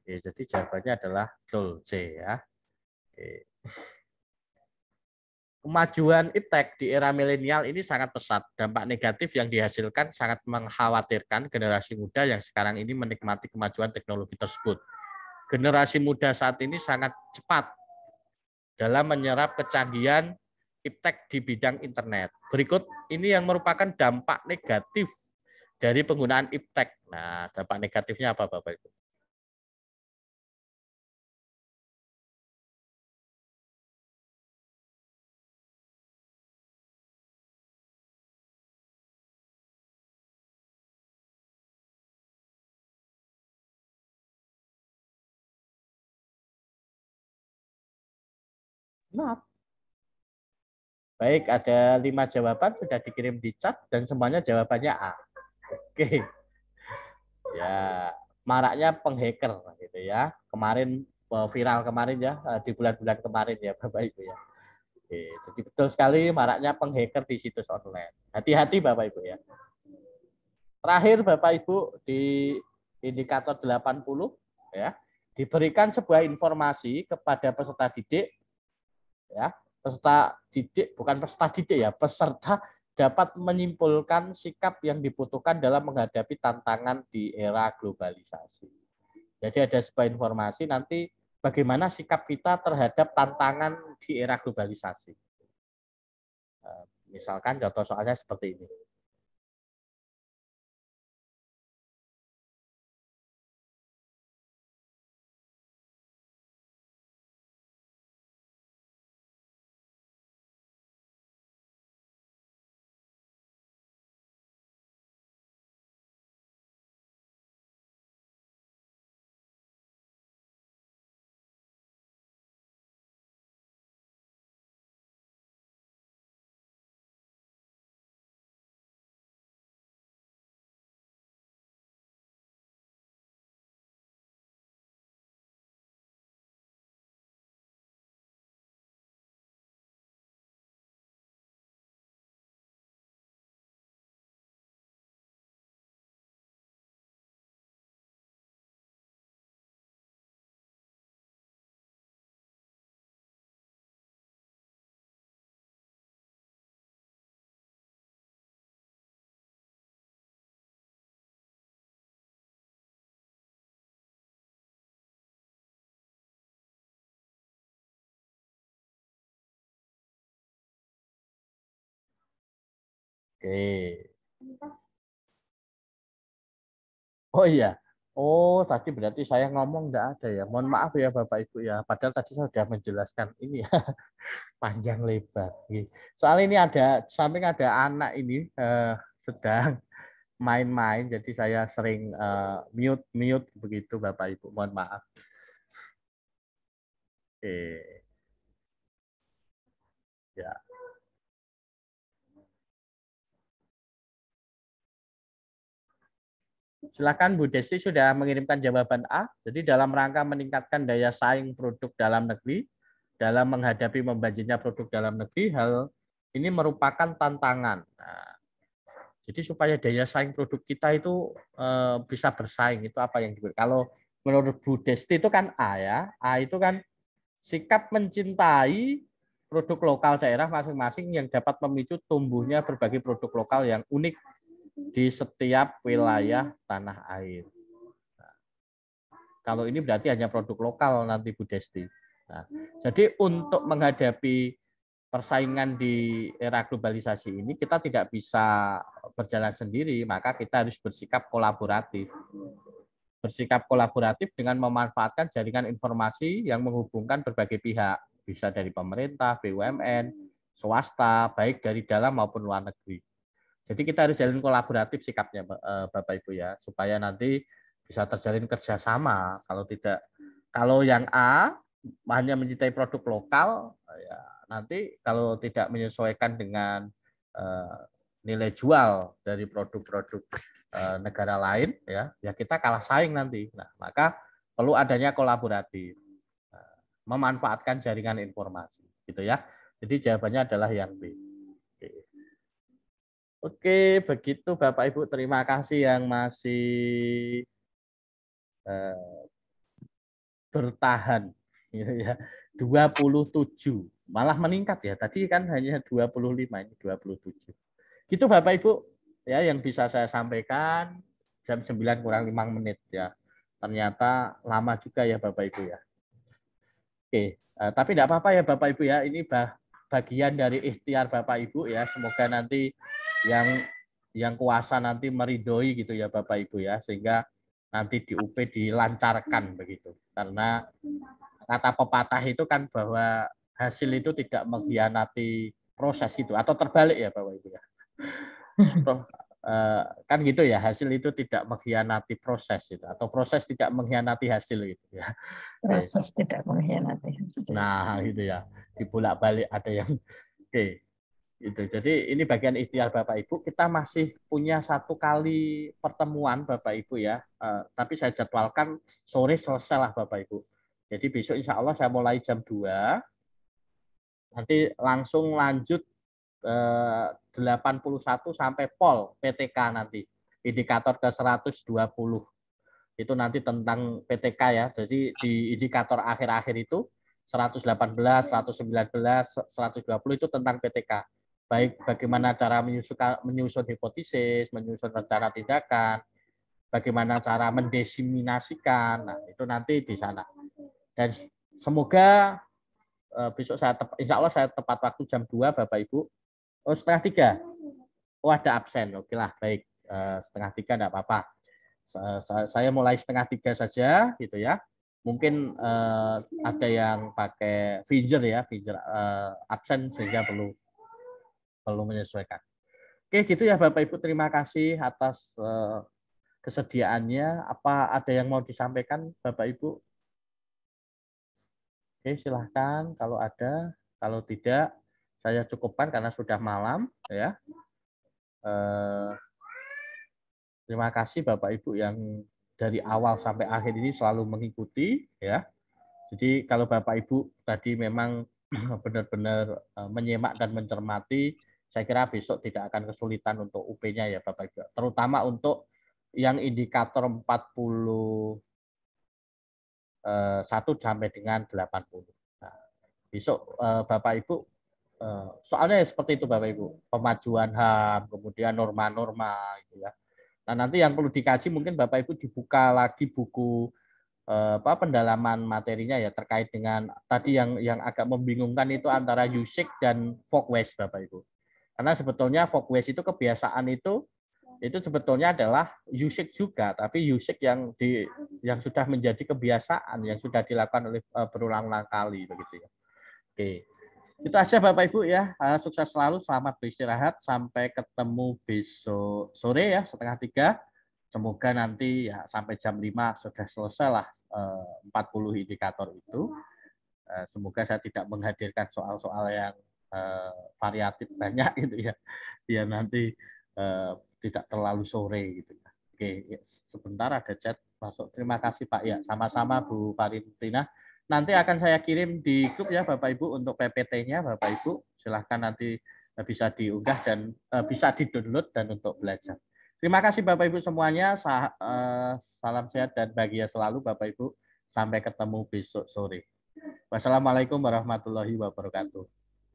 Oke, jadi jawabannya adalah betul C ya. Oke. Kemajuan iptek di era milenial ini sangat pesat. Dampak negatif yang dihasilkan sangat mengkhawatirkan generasi muda yang sekarang ini menikmati kemajuan teknologi tersebut. Generasi muda saat ini sangat cepat dalam menyerap kecanggihan iptek di bidang internet. Berikut ini yang merupakan dampak negatif dari penggunaan iptek. Nah, dampak negatifnya apa Bapak Ibu? Nah, baik, ada 5 jawaban sudah dikirim di chat dan semuanya jawabannya A. Oke. Ya, maraknya penghacker gitu ya. Kemarin viral kemarin ya, di bulan-bulan kemarin ya Bapak Ibu ya. Oke, jadi betul sekali maraknya penghacker di situs online. Hati-hati Bapak Ibu ya. Terakhir Bapak Ibu di indikator 80 ya, diberikan sebuah informasi kepada peserta didik ya. Peserta didik bukan peserta didik ya, peserta dapat menyimpulkan sikap yang dibutuhkan dalam menghadapi tantangan di era globalisasi. Jadi ada sebuah informasi nanti bagaimana sikap kita terhadap tantangan di era globalisasi. Misalkan contoh soalnya seperti ini. Oke. Oh iya. Oh, tadi berarti saya ngomong enggak ada ya. Mohon maaf ya Bapak Ibu ya. Padahal tadi saya sudah menjelaskan ini ya. Panjang lebar. Soal ini ada samping ada anak ini sedang main-main, jadi saya sering mute begitu Bapak Ibu. Mohon maaf. Oke. Ya. Silakan Bu Desti sudah mengirimkan jawaban A. Jadi dalam rangka meningkatkan daya saing produk dalam negeri, dalam menghadapi membanjirnya produk dalam negeri, hal ini merupakan tantangan. Nah, jadi supaya daya saing produk kita itu bisa bersaing, itu apa yang diberi. Kalau menurut Bu Desti itu kan A ya. A itu kan sikap mencintai produk lokal daerah masing-masing yang dapat memicu tumbuhnya berbagai produk lokal yang unik di setiap wilayah tanah air. Nah, kalau ini berarti hanya produk lokal nanti Bu Desti. Nah, jadi untuk menghadapi persaingan di era globalisasi ini kita tidak bisa berjalan sendiri, maka kita harus bersikap kolaboratif. Bersikap kolaboratif dengan memanfaatkan jaringan informasi yang menghubungkan berbagai pihak, bisa dari pemerintah, BUMN, swasta, baik dari dalam maupun luar negeri. Jadi kita harus jalin kolaboratif sikapnya, Bapak Ibu ya, supaya nanti bisa terjalin kerjasama. Kalau tidak, kalau yang A hanya mencintai produk lokal, ya nanti kalau tidak menyesuaikan dengan nilai jual dari produk-produk negara lain, ya kita kalah saing nanti. Nah, maka perlu adanya kolaboratif, memanfaatkan jaringan informasi, gitu ya. Jadi jawabannya adalah yang B. Oke, begitu Bapak Ibu. Terima kasih yang masih bertahan, gitu ya. 27, malah meningkat ya. Tadi kan hanya 25, ini 27. Gitu Bapak Ibu ya yang bisa saya sampaikan. Jam 9 kurang 5 menit ya. Ternyata lama juga ya Bapak Ibu ya. Oke, tapi tidak apa-apa ya Bapak Ibu ya. Ini bagian dari ikhtiar Bapak Ibu ya. Semoga nanti yang kuasa nanti meridoi gitu ya Bapak Ibu ya, sehingga nanti di UP dilancarkan begitu. Karena kata pepatah itu kan bahwa hasil itu tidak mengkhianati proses itu, atau terbalik ya Bapak Ibu ya. Kan gitu ya, hasil itu tidak mengkhianati proses itu, atau proses tidak mengkhianati hasil gitu ya. Proses tidak mengkhianati hasil. Nah, gitu ya. Dibolak-balik ada yang oke. Itu. Jadi ini bagian ikhtiar Bapak Ibu. Kita masih punya 1 kali pertemuan Bapak Ibu ya. Tapi saya jadwalkan sore selesai lah Bapak Ibu. Jadi besok insya Allah saya mulai jam 2. Nanti langsung lanjut 81 sampai POL PTK nanti. Indikator ke 120. Itu nanti tentang PTK ya. Jadi di indikator akhir-akhir itu 118, 119, 120 itu tentang PTK. Baik bagaimana cara menyusun hipotesis, menyusun rencana tindakan, bagaimana cara mendesimasikan, nah itu nanti di sana. Dan semoga besok insya Allah saya tepat waktu jam 2 Bapak Ibu. Oh 2:30. Oh ada absen, oke lah baik. 2:30 enggak apa-apa. Saya mulai 2:30 saja gitu ya. Mungkin ada yang pakai Finger ya, Finger absen sehingga perlu menyesuaikan. Oke, gitu ya Bapak Ibu. Terima kasih atas kesediaannya. Apa ada yang mau disampaikan Bapak Ibu? Oke, silahkan kalau ada. Kalau tidak, saya cukupkan karena sudah malam. Ya. Terima kasih Bapak Ibu yang dari awal sampai akhir ini selalu mengikuti. Ya. Jadi kalau Bapak Ibu tadi memang benar-benar menyimak dan mencermati, saya kira besok tidak akan kesulitan untuk UP-nya ya Bapak Ibu. Terutama untuk yang indikator 41 sampai dengan 80. Nah, besok Bapak Ibu, soalnya seperti itu Bapak Ibu, pemajuan HAM, kemudian norma-norma gitu ya. Nah nanti yang perlu dikaji mungkin Bapak Ibu dibuka lagi buku pendalaman materinya ya terkait dengan tadi yang agak membingungkan itu antara USIC dan Folkways Bapak Ibu. Karena sebetulnya Folkways itu kebiasaan itu sebetulnya adalah USIC juga, tapi USIC yang sudah menjadi kebiasaan yang sudah dilakukan oleh berulang-ulang kali begitu ya. Oke. Itu aja Bapak Ibu ya. Sukses selalu, selamat beristirahat, sampai ketemu besok sore ya 2:30. Semoga nanti ya sampai jam 5 sudah selesai lah 40 indikator itu. Semoga saya tidak menghadirkan soal-soal yang variatif banyak gitu ya. Biar nanti tidak terlalu sore gitu ya. Oke, ya, sebentar ada chat masuk. Terima kasih Pak ya. Sama-sama Bu Valentina. Nanti akan saya kirim di grup ya Bapak Ibu untuk PPT-nya Bapak Ibu. Silahkan nanti bisa diunggah dan bisa di-download dan untuk belajar. Terima kasih Bapak Ibu semuanya. Salam sehat dan bahagia selalu Bapak Ibu. Sampai ketemu besok sore. Wassalamualaikum warahmatullahi wabarakatuh.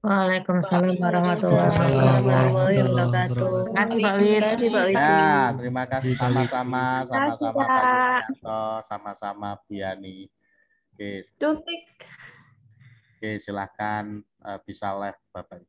Waalaikumsalam warahmatullahi wabarakatuh. Terima kasih Pak Wid. Ya, terima kasih sama-sama Pak Yusrianto, sama-sama Bu Yani. Oke, silakan bisa live Bapak.